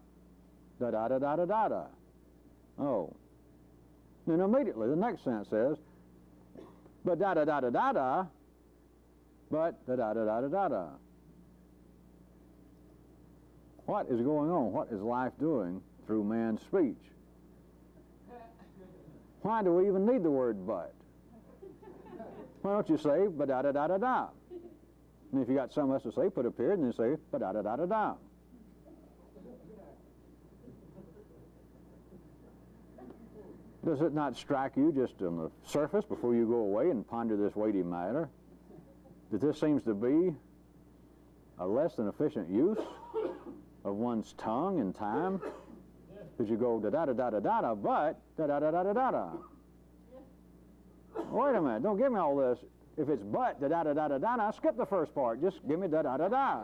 da da da da da da da. Oh. Then immediately the next sentence says, but da da da da da da, but da da da da da da da. What is going on? What is life doing through man's speech? Why do we even need the word but? Why don't you say ba da da da da da? And if you got something else to say, put a period and then say ba da da da da da. Does it not strike you just on the surface before you go away and ponder this weighty matter that this seems to be a less than efficient use of one's tongue and time? Because you go da da da da da da da, but da da da da da da da. Wait a minute, don't give me all this. If it's but da da da da da da da, skip the first part. Just give me da da da da.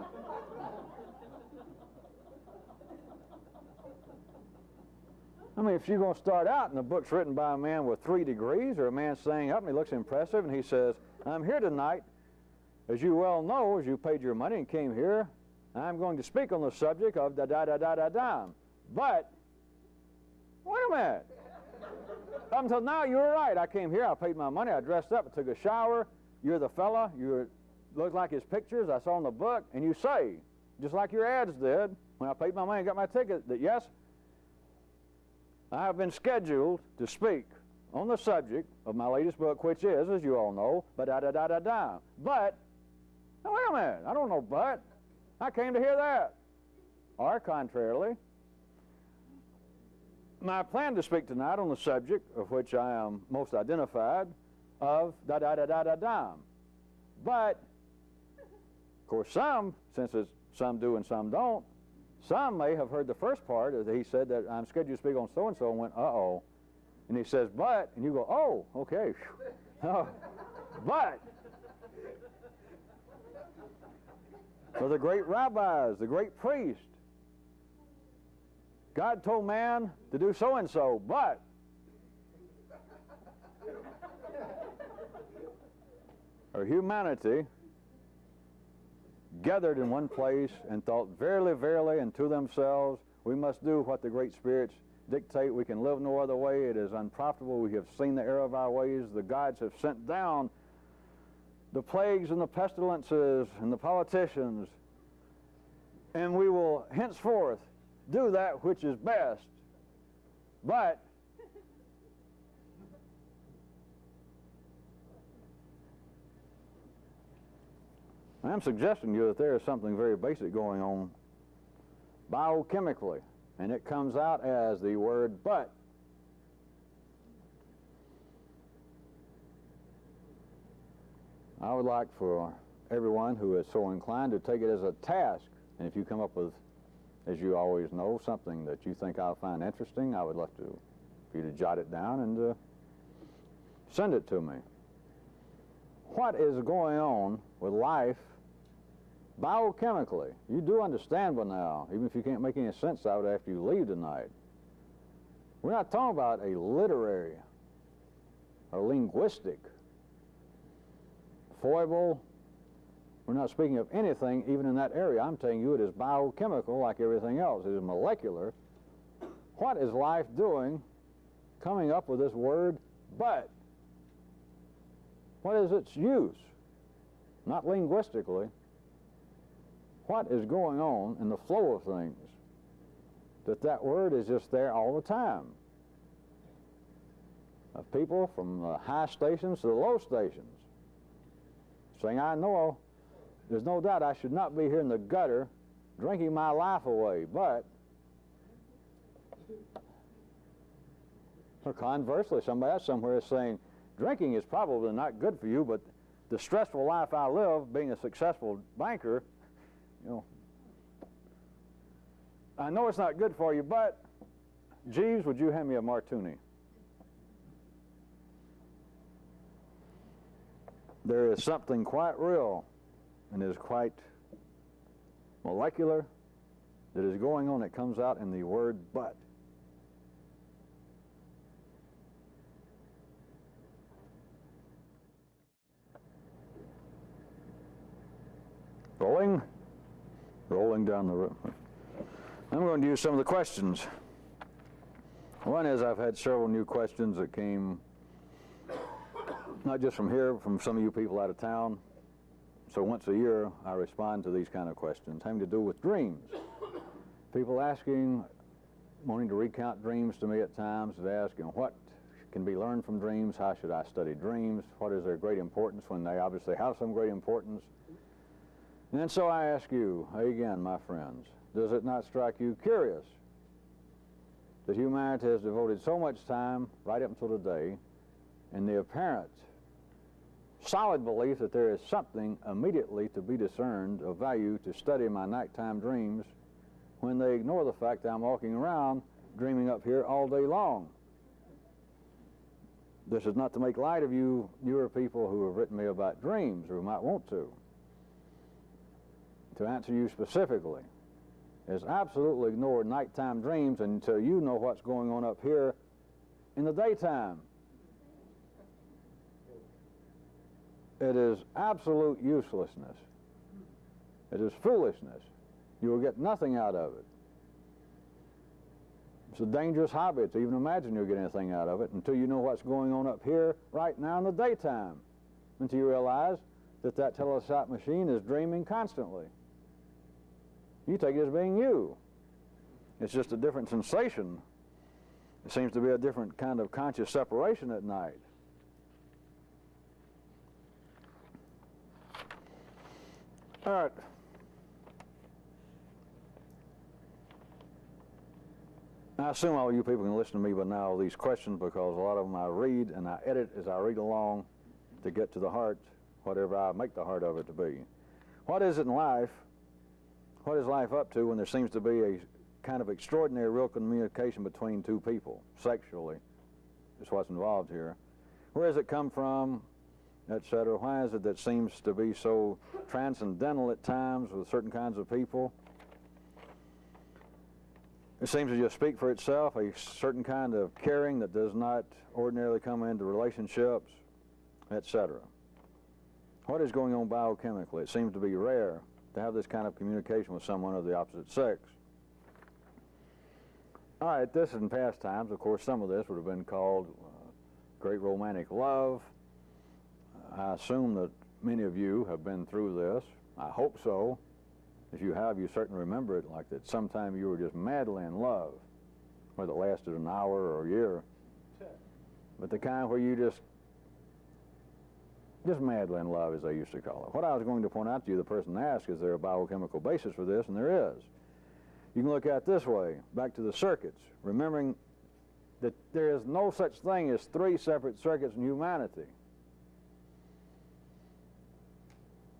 I mean, if you're going to start out and the book's written by a man with 3 degrees, or a man standing up and he looks impressive and he says, I'm here tonight, as you well know, as you paid your money and came here, I'm going to speak on the subject of da da da da da da. But, wait a minute. Up until now, you were right. I came here, I paid my money, I dressed up, I took a shower. You're the fella, you look like his pictures I saw in the book, and you say, just like your ads did, when I paid my money and got my ticket, that yes, I have been scheduled to speak on the subject of my latest book, which is, as you all know, ba da da da da da. But, now wait a minute, I don't know but. I came to hear that. Or, contrarily, my plan to speak tonight on the subject of which I am most identified of da da da da da da. But, of course, some, since it's some do and some don't, some may have heard the first part as he said that I'm scheduled to speak on so-and-so and went, uh-oh. And he says, but, and you go, oh, okay. Oh, but. So the great rabbis, the great priests, God told man to do so-and-so, but. Or humanity gathered in one place and thought, verily, verily, unto themselves, we must do what the great spirits dictate. We can live no other way. It is unprofitable. We have seen the error of our ways. The gods have sent down the plagues and the pestilences and the politicians, and we will henceforth do that which is best. But I'm suggesting to you that there is something very basic going on biochemically, and it comes out as the word but. I would like for everyone who is so inclined to take it as a task, and if you come up with, as you always know, something that you think I'll find interesting, I would love for you to jot it down and send it to me. What is going on with life biochemically? You do understand by now, even if you can't make any sense out of it after you leave tonight. We're not talking about a literary or linguistic foible. We're not speaking of anything even in that area. I'm telling you it is biochemical like everything else. It is molecular. What is life doing coming up with this word but? What is its use? Not linguistically. What is going on in the flow of things? That word is just there all the time. Of people from the high stations to the low stations saying, I know there's no doubt I should not be here in the gutter drinking my life away, but or conversely, somebody else somewhere is saying, drinking is probably not good for you, but the stressful life I live, being a successful banker, you know, I know it's not good for you, but, Jeeves, would you hand me a martini? There is something quite real and is quite molecular that is going on that comes out in the word but. Rolling down the road. I'm going to use some of the questions. One is I've had several new questions that came not just from here, from some of you people out of town. So once a year I respond to these kind of questions having to do with dreams. People asking, wanting to recount dreams to me at times, asking what can be learned from dreams, how should I study dreams, what is their great importance when they obviously have some great importance. And so I ask you, again, my friends, does it not strike you curious that humanity has devoted so much time, right up until today, in the apparent solid belief that there is something immediately to be discerned of value to study my nighttime dreams when they ignore the fact that I'm walking around dreaming up here all day long? This is not to make light of you newer people who have written me about dreams or who might want to. To answer you specifically, is absolutely ignore nighttime dreams until you know what's going on up here in the daytime. It is absolute uselessness. It is foolishness. You will get nothing out of it. It's a dangerous hobby to even imagine you'll get anything out of it until you know what's going on up here right now in the daytime, until you realize that that telesite machine is dreaming constantly. You take it as being you. It's just a different sensation. It seems to be a different kind of conscious separation at night. All right. I assume all you people can listen to me by now, these questions, because a lot of them I read and I edit as I read along to get to the heart, whatever I make the heart of it to be. What is it in life? What is life up to when there seems to be a kind of extraordinary real communication between two people, sexually, is what's involved here? Where does it come from, etc.? Why is it that seems to be so transcendental at times with certain kinds of people? It seems to just speak for itself, a certain kind of caring that does not ordinarily come into relationships, etc. What is going on biochemically? It seems to be rare to have this kind of communication with someone of the opposite sex. All right, this in past times, of course, some of this would have been called great romantic love. I assume that many of you have been through this. I hope so. If you have, you certainly remember it like that. Sometime you were just madly in love, whether it lasted an hour or a year. But the kind where you just madly in love, as they used to call it. What I was going to point out to you, the person asked, is there a biochemical basis for this? And there is. You can look at it this way, back to the circuits, remembering that there is no such thing as three separate circuits in humanity.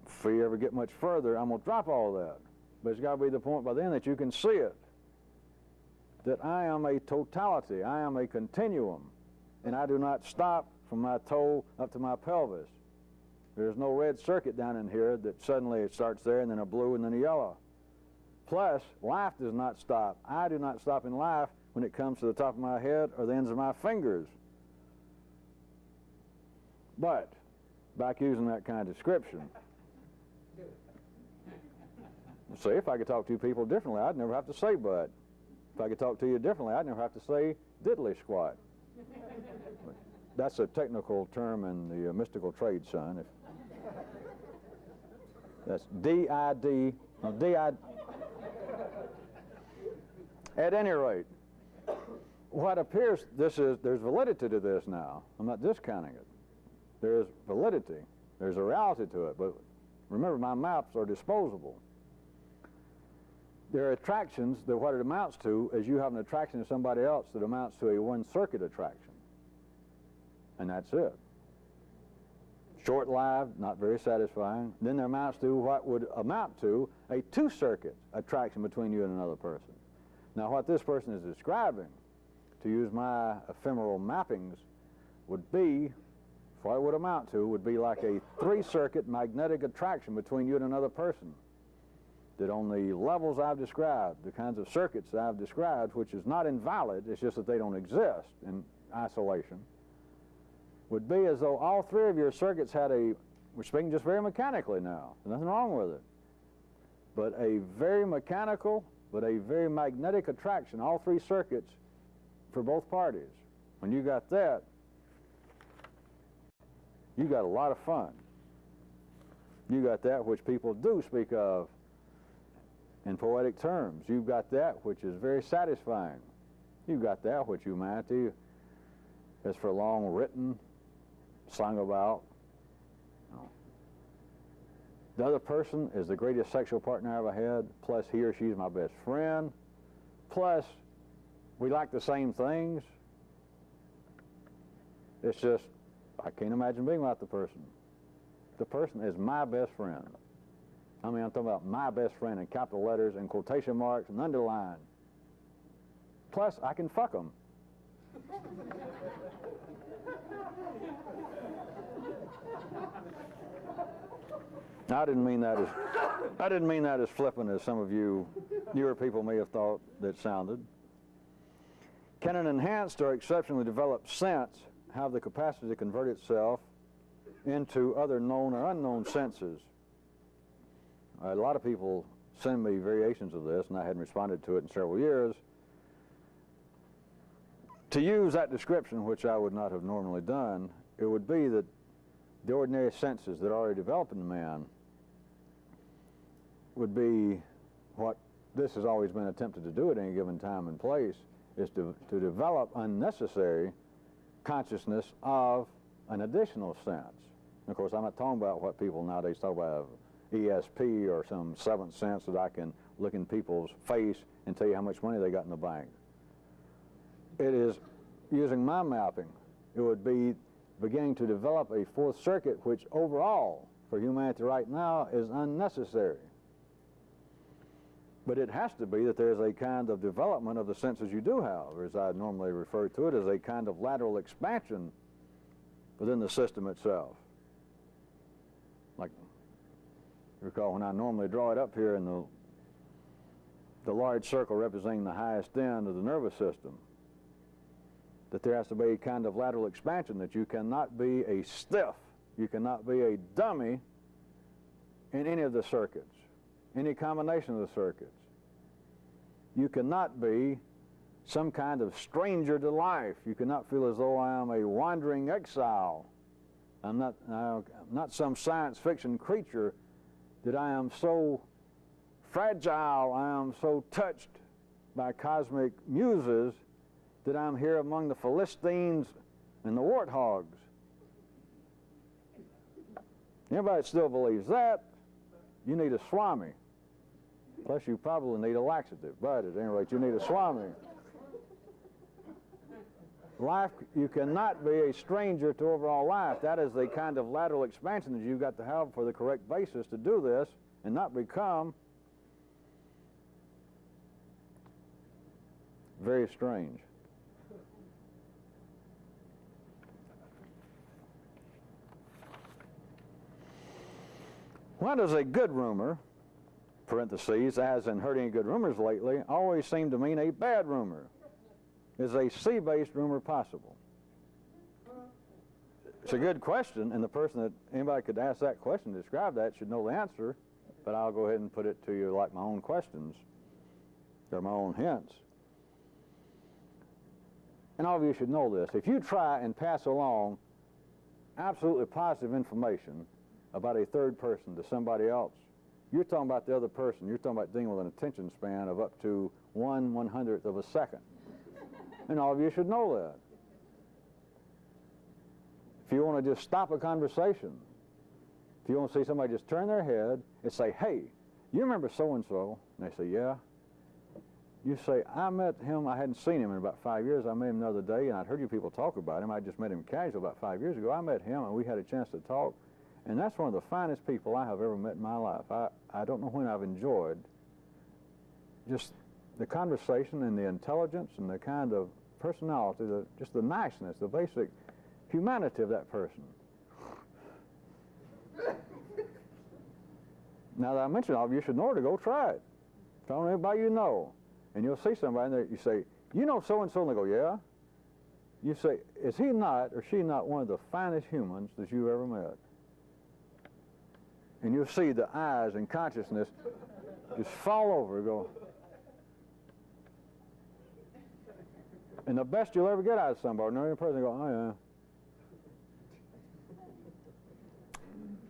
If we ever get much further, I'm going to drop all that. But it's got to be the point by then that you can see it, that I am a totality, I am a continuum, and I do not stop from my toe up to my pelvis. There's no red circuit down in here that suddenly it starts there and then a blue and then a yellow. Plus, life does not stop. I do not stop in life when it comes to the top of my head or the ends of my fingers. But, back using that kind of description, see, if I could talk to you people differently, I'd never have to say but. If I could talk to you differently, I'd never have to say diddly squat. That's a technical term in the mystical trade, son. That's D-I-D, no, D-I. At any rate, what appears, there's validity to this now. I'm not discounting it. There's validity. There's a reality to it. But remember, my maps are disposable. There are attractions that what it amounts to is you have an attraction to somebody else that amounts to a one-circuit attraction. And that's it. Short-lived, not very satisfying. Then there amounts to what would amount to a two-circuit attraction between you and another person. Now, what this person is describing, to use my ephemeral mappings, would be, what it would amount to, would be like a three-circuit magnetic attraction between you and another person. That on the levels I've described, the kinds of circuits that I've described, which is not invalid, it's just that they don't exist in isolation, would be as though all three of your circuits had we're speaking just very mechanically now, there's nothing wrong with it, but a very mechanical, but a very magnetic attraction, all three circuits for both parties. When you got that, you got a lot of fun. You got that which people do speak of in poetic terms. You've got that which is very satisfying. You've got that which humanity has for long written, sung about. The other person is the greatest sexual partner I ever had, plus he or she's my best friend, plus we like the same things. It's just, I can't imagine being without the person. The person is my best friend. I mean, I'm talking about my best friend in capital letters and quotation marks and underline. Plus, I can fuck them. I didn't mean that as flippant as some of you newer people may have thought that sounded. Can an enhanced or exceptionally developed sense have the capacity to convert itself into other known or unknown senses? A lot of people send me variations of this, and I hadn't responded to it in several years. To use that description, which I would not have normally done, it would be that the ordinary senses that are already developed in man would be what this has always been attempted to do at any given time and place, is to develop unnecessary consciousness of an additional sense. And of course, I'm not talking about what people nowadays talk about ESP or some seventh sense that I can look in people's face and tell you how much money they got in the bank. It is, using my mapping, it would be beginning to develop a fourth circuit which overall for humanity right now is unnecessary. But it has to be that there's a kind of development of the senses you do have, or as I normally refer to it, as a kind of lateral expansion within the system itself. Like, you recall when I normally draw it up here in the large circle representing the highest end of the nervous system, that there has to be a kind of lateral expansion, that you cannot be a stiff, you cannot be a dummy in any of the circuits, any combination of the circuits. You cannot be some kind of stranger to life. You cannot feel as though I am a wandering exile. I'm not some science fiction creature, that I am so fragile, I am so touched by cosmic muses that I'm here among the Philistines and the warthogs. Anybody that still believes that, you need a swami. Plus you probably need a laxative, but at any rate you need a swami. Life, you cannot be a stranger to overall life. That is the kind of lateral expansion that you've got to have for the correct basis to do this and not become very strange. Why does a good rumor, parentheses, as in heard any good rumors lately, always seem to mean a bad rumor? Is a sea-based rumor possible? It's a good question, and the person that anybody could ask that question, describe that, should know the answer, but I'll go ahead and put it to you like my own questions, or my own hints. and all of you should know this, if you try and pass along absolutely positive information about a third person to somebody else, you're talking about the other person. You're talking about dealing with an attention span of up to 1/100th of a second. And all of you should know that. If you want to just stop a conversation, if you want to see somebody just turn their head and say, hey, you remember so-and-so? And they say, yeah. You say, I met him, I hadn't seen him in about 5 years. I met him the other day, and I'd heard you people talk about him. I just met him casual about 5 years ago. I met him, and we had a chance to talk. And that's one of the finest people I have ever met in my life. I don't know when I've enjoyed just the conversation and the intelligence and the kind of personality, just the niceness, the basic humanity of that person. Now that I mentioned all of you should know her to go try it. Tell anybody you know. And you'll see somebody and you say, you know so-and-so, and they go, yeah. You say, is he not or she not one of the finest humans that you've ever met? And you'll see the eyes and consciousness just fall over and go. And the best you'll ever get out of somebody, another person go, oh yeah.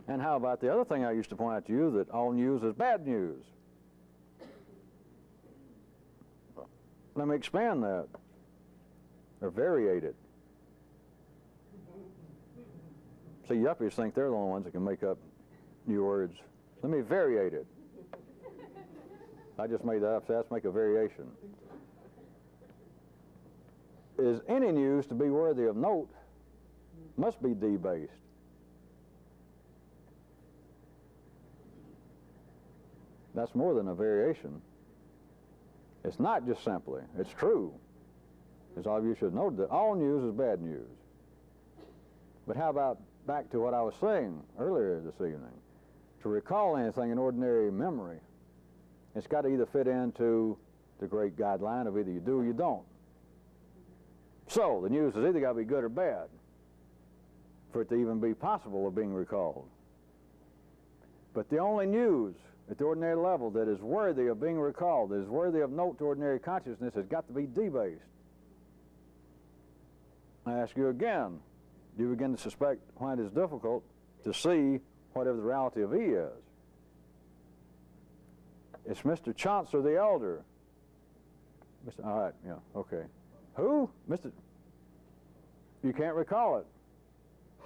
And how about the other thing I used to point out to you, that all news is bad news? Let me expand that, or variate it. See, yuppies think they're the only ones that can make up new words. Let me variate it. I just made that up, so let's make a variation. Is any news to be worthy of note must be D-based. That's more than a variation. It's not just simply, it's true. As all of you should know, that all news is bad news. But how about back to what I was saying earlier this evening? To recall anything in ordinary memory, it's got to either fit into the great guideline of either you do or you don't. So the news has either got to be good or bad for it to even be possible of being recalled. But the only news at the ordinary level that is worthy of being recalled, that is worthy of note to ordinary consciousness, has got to be D-based. I ask you again, do you begin to suspect why it is difficult to see whatever the reality of E is? It's Mr. Chauncey the Elder. All right, yeah, okay. Who? Mr. You can't recall it.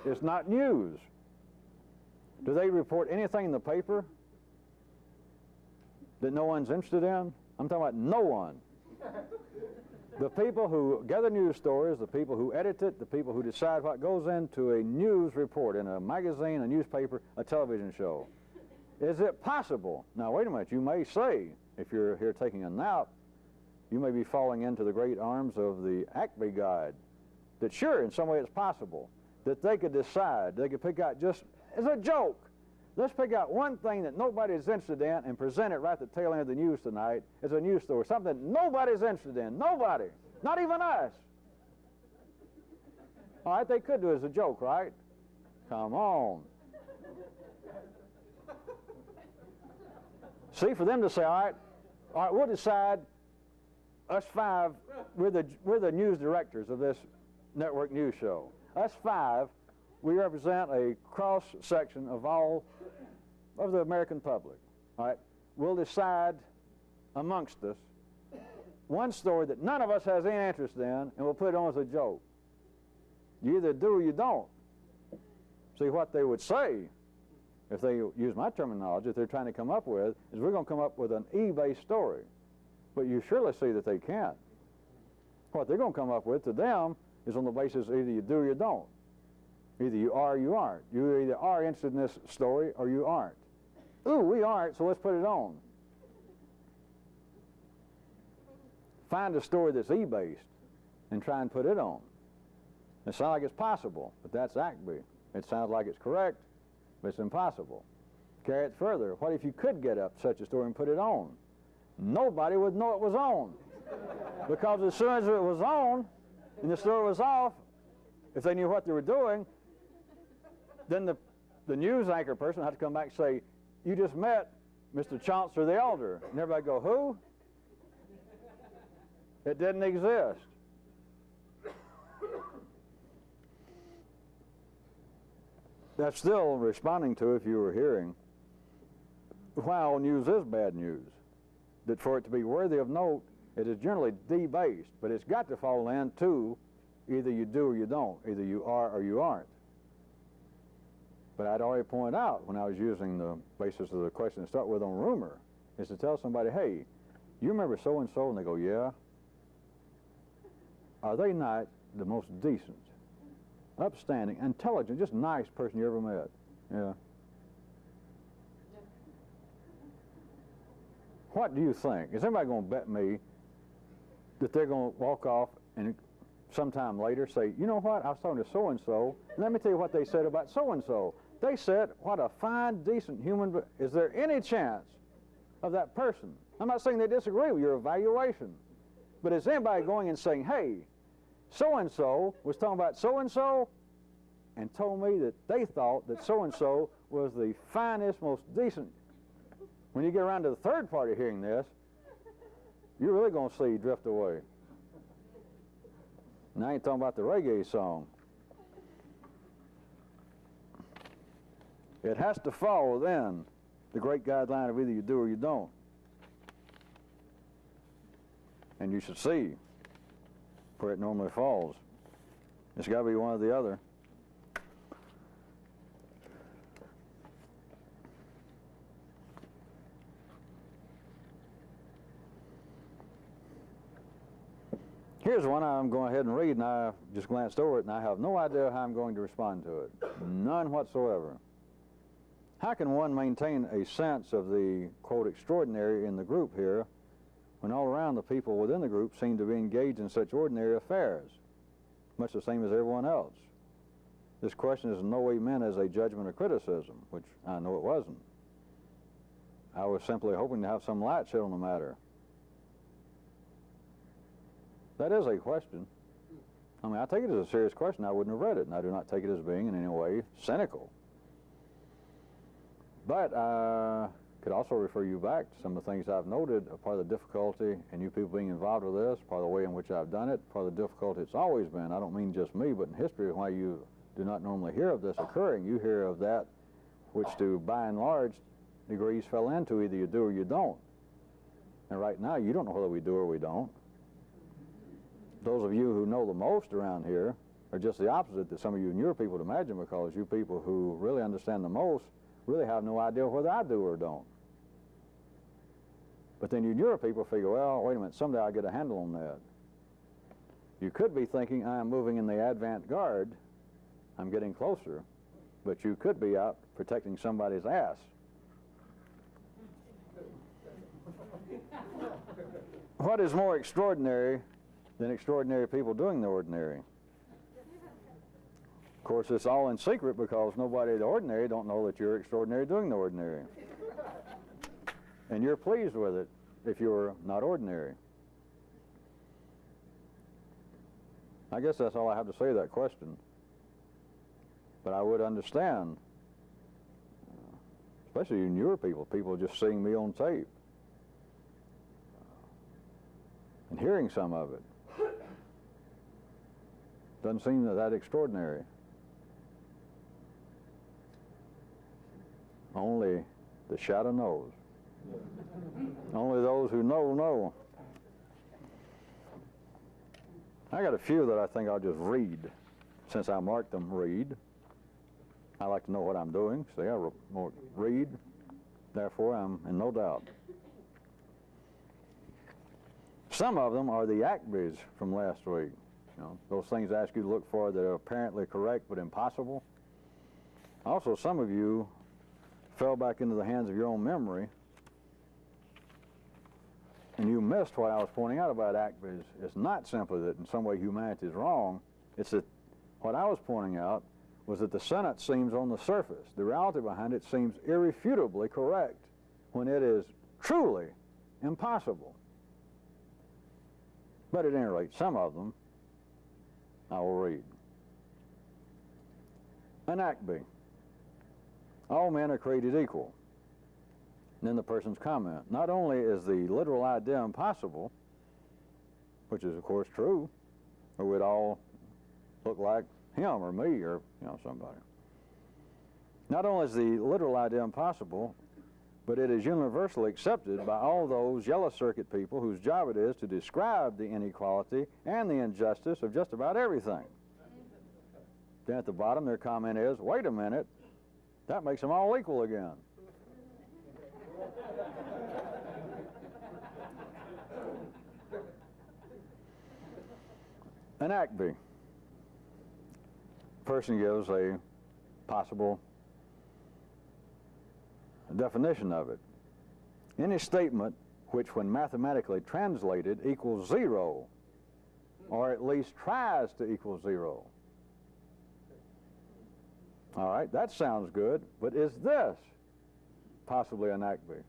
It's not news. Do they report anything in the paper that no one's interested in? I'm talking about no one. The people who gather news stories, the people who edit it, the people who decide what goes into a news report in a magazine, a newspaper, a television show. Is it possible? Now, wait a minute. You may say, if you're here taking a nap, you may be falling into the great arms of the Acme Guide, that sure, in some way it's possible, that they could decide, they could pick out just as a joke, let's pick out one thing that nobody's interested in and present it right at the tail end of the news tonight as a news story, something that nobody's interested in, nobody, not even us. All right, they could do it as a joke, right? Come on. See, for them to say, all right, we'll decide, us five, we're the news directors of this network news show. Us five, we represent a cross-section of all of the American public. All right, we'll decide amongst us one story that none of us has any interest in, and we'll put it on as a joke. You either do or you don't. See, what they would say, if they use my terminology, if they're trying to come up with, is we're going to come up with an E-based story. But you surely see that they can't. What they're going to come up with to them is on the basis either you do or you don't. Either you are or you aren't. You either are interested in this story or you aren't. Ooh, we aren't, so let's put it on. Find a story that's E-based and try and put it on. It sounds like it's possible, but that's Acme. It sounds like it's correct, but it's impossible. Carry it further. What if you could get up such a story and put it on? Nobody would know it was on. Because as soon as it was on and the story was off, if they knew what they were doing, then the news anchor person had to come back and say, you just met Mr. Chauncey the Elder. And everybody go, who? It didn't exist. that's still responding to, if you were hearing, why all news is bad news. That for it to be worthy of note, it is generally debased, but it's got to fall into either you do or you don't, either you are or you aren't. But I'd already pointed out when I was using the basis of the question to start with on rumor, is to tell somebody, hey, you remember so-and-so? And they go, yeah. Are they not the most decent, upstanding, intelligent, just nice person you ever met? Yeah. What do you think? Is anybody going to bet me that they're going to walk off and sometime later say, you know what, I was talking to so-and-so, and let me tell you what they said about so-and-so. They said, what a fine, decent human being. Is there any chance of that person? I'm not saying they disagree with your evaluation, but is anybody going and saying, hey, so-and-so was talking about so-and-so and told me that they thought that so-and-so was the finest, most decent. When you get around to the third party hearing this, you're really going to see drift away. And I ain't talking about the reggae song. It has to fall within the great guideline of either you do or you don't. And you should see where it normally falls. It's got to be one or the other. Here's one I'm going ahead and read, and I just glanced over it, and I have no idea how I'm going to respond to it. None whatsoever. How can one maintain a sense of the, quote, extraordinary in the group here when all around the people within the group seem to be engaged in such ordinary affairs, much the same as everyone else? This question is in no way meant as a judgment or criticism, which I know it wasn't. I was simply hoping to have some light shed on the matter. That is a question. I mean, I take it as a serious question. I wouldn't have read it, and I do not take it as being in any way cynical. But I could also refer you back to some of the things I've noted, part of the difficulty in you people being involved with this, part of the way in which I've done it, part of the difficulty it's always been. I don't mean just me, but in history, why you do not normally hear of this occurring. You hear of that which, to by and large degrees, fell into either you do or you don't. And right now, you don't know whether we do or we don't. Those of you who know the most around here are just the opposite that some of you newer people would imagine, because you people who really understand the most really have no idea whether I do or don't. But then you newer people figure, well, wait a minute, someday I'll get a handle on that. You could be thinking, I am moving in the avant-garde, I'm getting closer, but you could be out protecting somebody's ass. What is more extraordinary than extraordinary people doing the ordinary? Of course, it's all in secret because nobody the ordinary don't know that you're extraordinary doing the ordinary. And you're pleased with it if you're not ordinary. I guess that's all I have to say to that question. But I would understand, especially you newer people just seeing me on tape and hearing some of it. Doesn't seem that extraordinary. Only the shadow knows. Only those who know. I got a few that I think I'll just read, since I marked them read. I like to know what I'm doing, so I read. Therefore, I'm in no doubt. Some of them are the ACBs from last week. You know, those things I ask you to look for that are apparently correct but impossible. Also, some of you fell back into the hands of your own memory, and you missed what I was pointing out about ACBs. It's not simply that in some way humanity is wrong. It's that what I was pointing out was that the sentence seems on the surface. The reality behind it seems irrefutably correct when it is truly impossible. But at any rate, some of them I will read. An ACB. All men are created equal. And then the person's comment. Not only is the literal idea impossible, which is of course true, or we'd all look like him or me or somebody. Not only is the literal idea impossible, but it is universally accepted by all those yellow circuit people whose job it is to describe the inequality and the injustice of just about everything. Then at the bottom their comment is, wait a minute, that makes them all equal again. An ACB. Person gives a possible definition of it. Any statement which, when mathematically translated, equals zero, or at least tries to equal zero. All right, that sounds good, but is this possibly an ACB?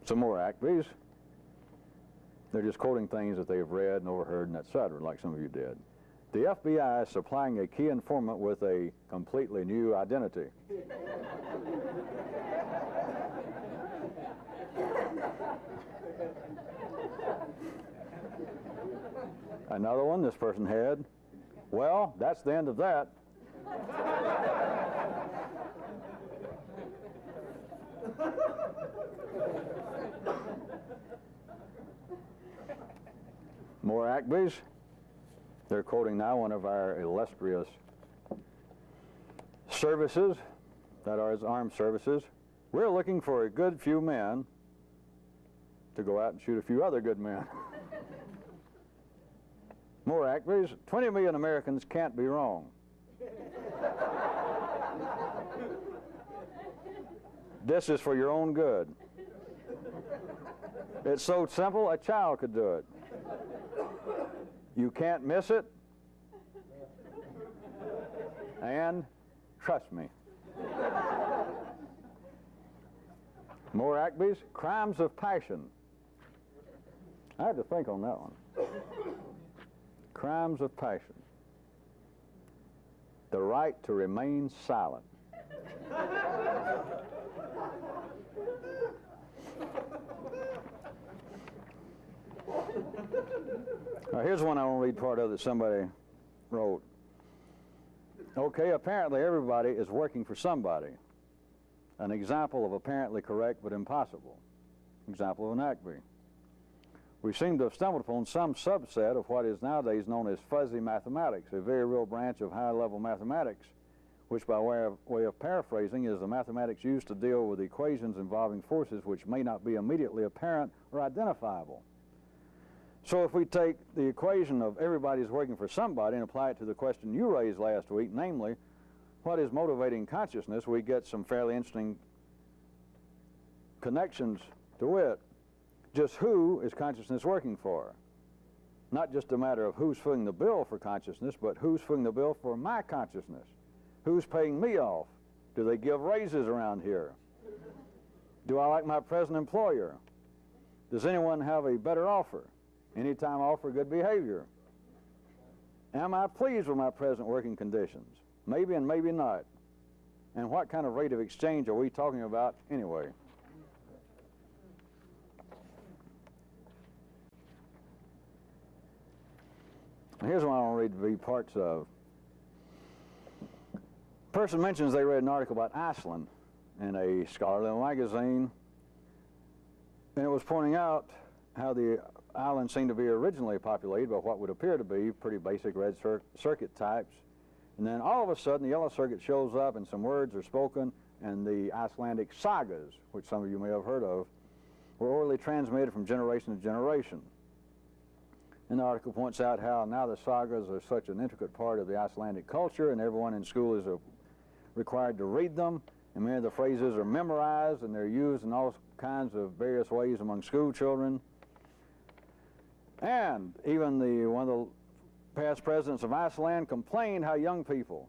Some more ACBs. They're just quoting things that they've read and overheard and et cetera, like some of you did. The FBI is supplying a key informant with a completely new identity. Another one this person had, well, that's the end of that. More ACBs. They're quoting now one of our illustrious services, that are as armed services. We're looking for a good few men to go out and shoot a few other good men. More ACBs. 20 million Americans can't be wrong. This is for your own good. It's so simple, a child could do it. You can't miss it. And trust me. More ACBs. Crimes of passion. I had to think on that one. Crimes of passion. The right to remain silent. Now, here's one I want to read part of that somebody wrote. Okay, apparently everybody is working for somebody. An example of apparently correct but impossible. Example of an ACB. We seem to have stumbled upon some subset of what is nowadays known as fuzzy mathematics, a very real branch of high-level mathematics, which by way of paraphrasing is the mathematics used to deal with equations involving forces which may not be immediately apparent or identifiable. So if we take the equation of everybody's working for somebody and apply it to the question you raised last week, namely, what is motivating consciousness, we get some fairly interesting connections to it. Just who is consciousness working for? Not just a matter of who's footing the bill for consciousness, but who's footing the bill for my consciousness? Who's paying me off? Do they give raises around here? Do I like my present employer? Does anyone have a better offer? Anytime I offer good behavior? Am I pleased with my present working conditions? Maybe and maybe not. And what kind of rate of exchange are we talking about anyway? Here's one I want to read the parts of. Person mentions they read an article about Iceland in a scholarly magazine, and it was pointing out how the island seemed to be originally populated by what would appear to be pretty basic red circuit types. And then all of a sudden the yellow circuit shows up and some words are spoken, and the Icelandic sagas, which some of you may have heard of, were orally transmitted from generation to generation. And the article points out how now the sagas are such an intricate part of the Icelandic culture, and everyone in school is required to read them, and many of the phrases are memorized, and they're used in all kinds of various ways among school children. And even one of the past presidents of Iceland complained how young people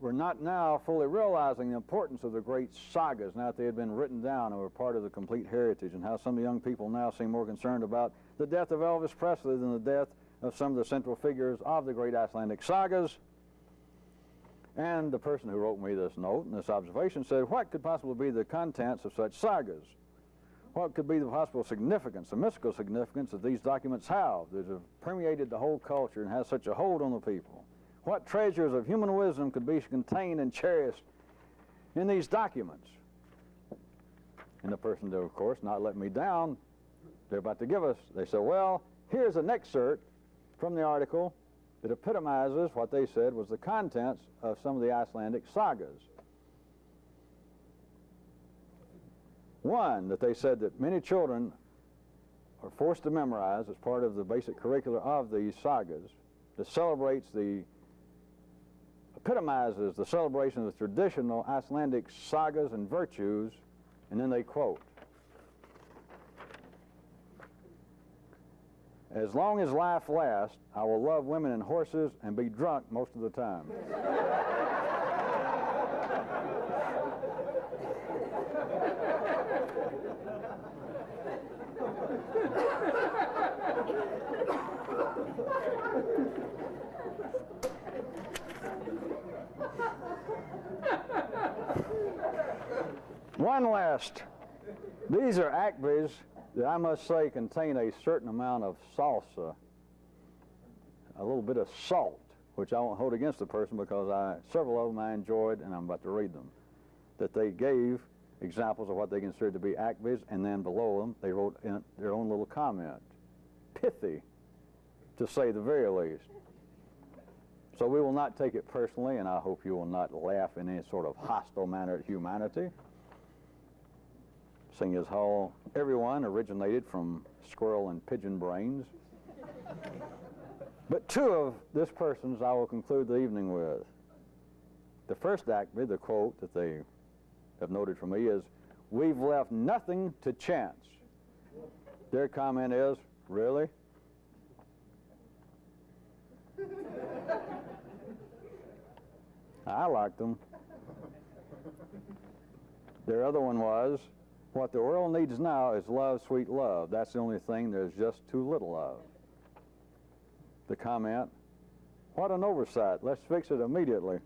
were not now fully realizing the importance of the great sagas now that they had been written down and were part of the complete heritage, and how some of the young people now seem more concerned about the death of Elvis Presley than the death of some of the central figures of the great Icelandic sagas. And the person who wrote me this note and this observation said, what could possibly be the contents of such sagas? What could be the possible significance, the mystical significance that these documents have that have permeated the whole culture and has such a hold on the people? What treasures of human wisdom could be contained and cherished in these documents? And the person, of course, not letting me down, they're about to give us, they said, well, here's an excerpt from the article that epitomizes what they said was the contents of some of the Icelandic sagas. One, that they said that many children are forced to memorize as part of the basic curricula of these sagas that epitomizes the celebration of the traditional Icelandic sagas and virtues, and then they quote, "As long as life lasts, I will love women and horses and be drunk most of the time." One last. These are akbis that I must say contain a certain amount of salsa, a little bit of salt, which I won't hold against the person because several of them I enjoyed, and I'm about to read them, that they gave examples of what they considered to be akbis, and then below them they wrote in their own little comment. Pithy, to say the very least. So we will not take it personally, and I hope you will not laugh in any sort of hostile manner at humanity, seeing as how everyone originated from squirrel and pigeon brains. But two of this person's I will conclude the evening with. The first akbi, the quote that they have noted for me is, "We've left nothing to chance." Their comment is, really? I liked them. Their other one was, "What the world needs now is love, sweet love. That's the only thing there's just too little of." The comment, "What an oversight. Let's fix it immediately."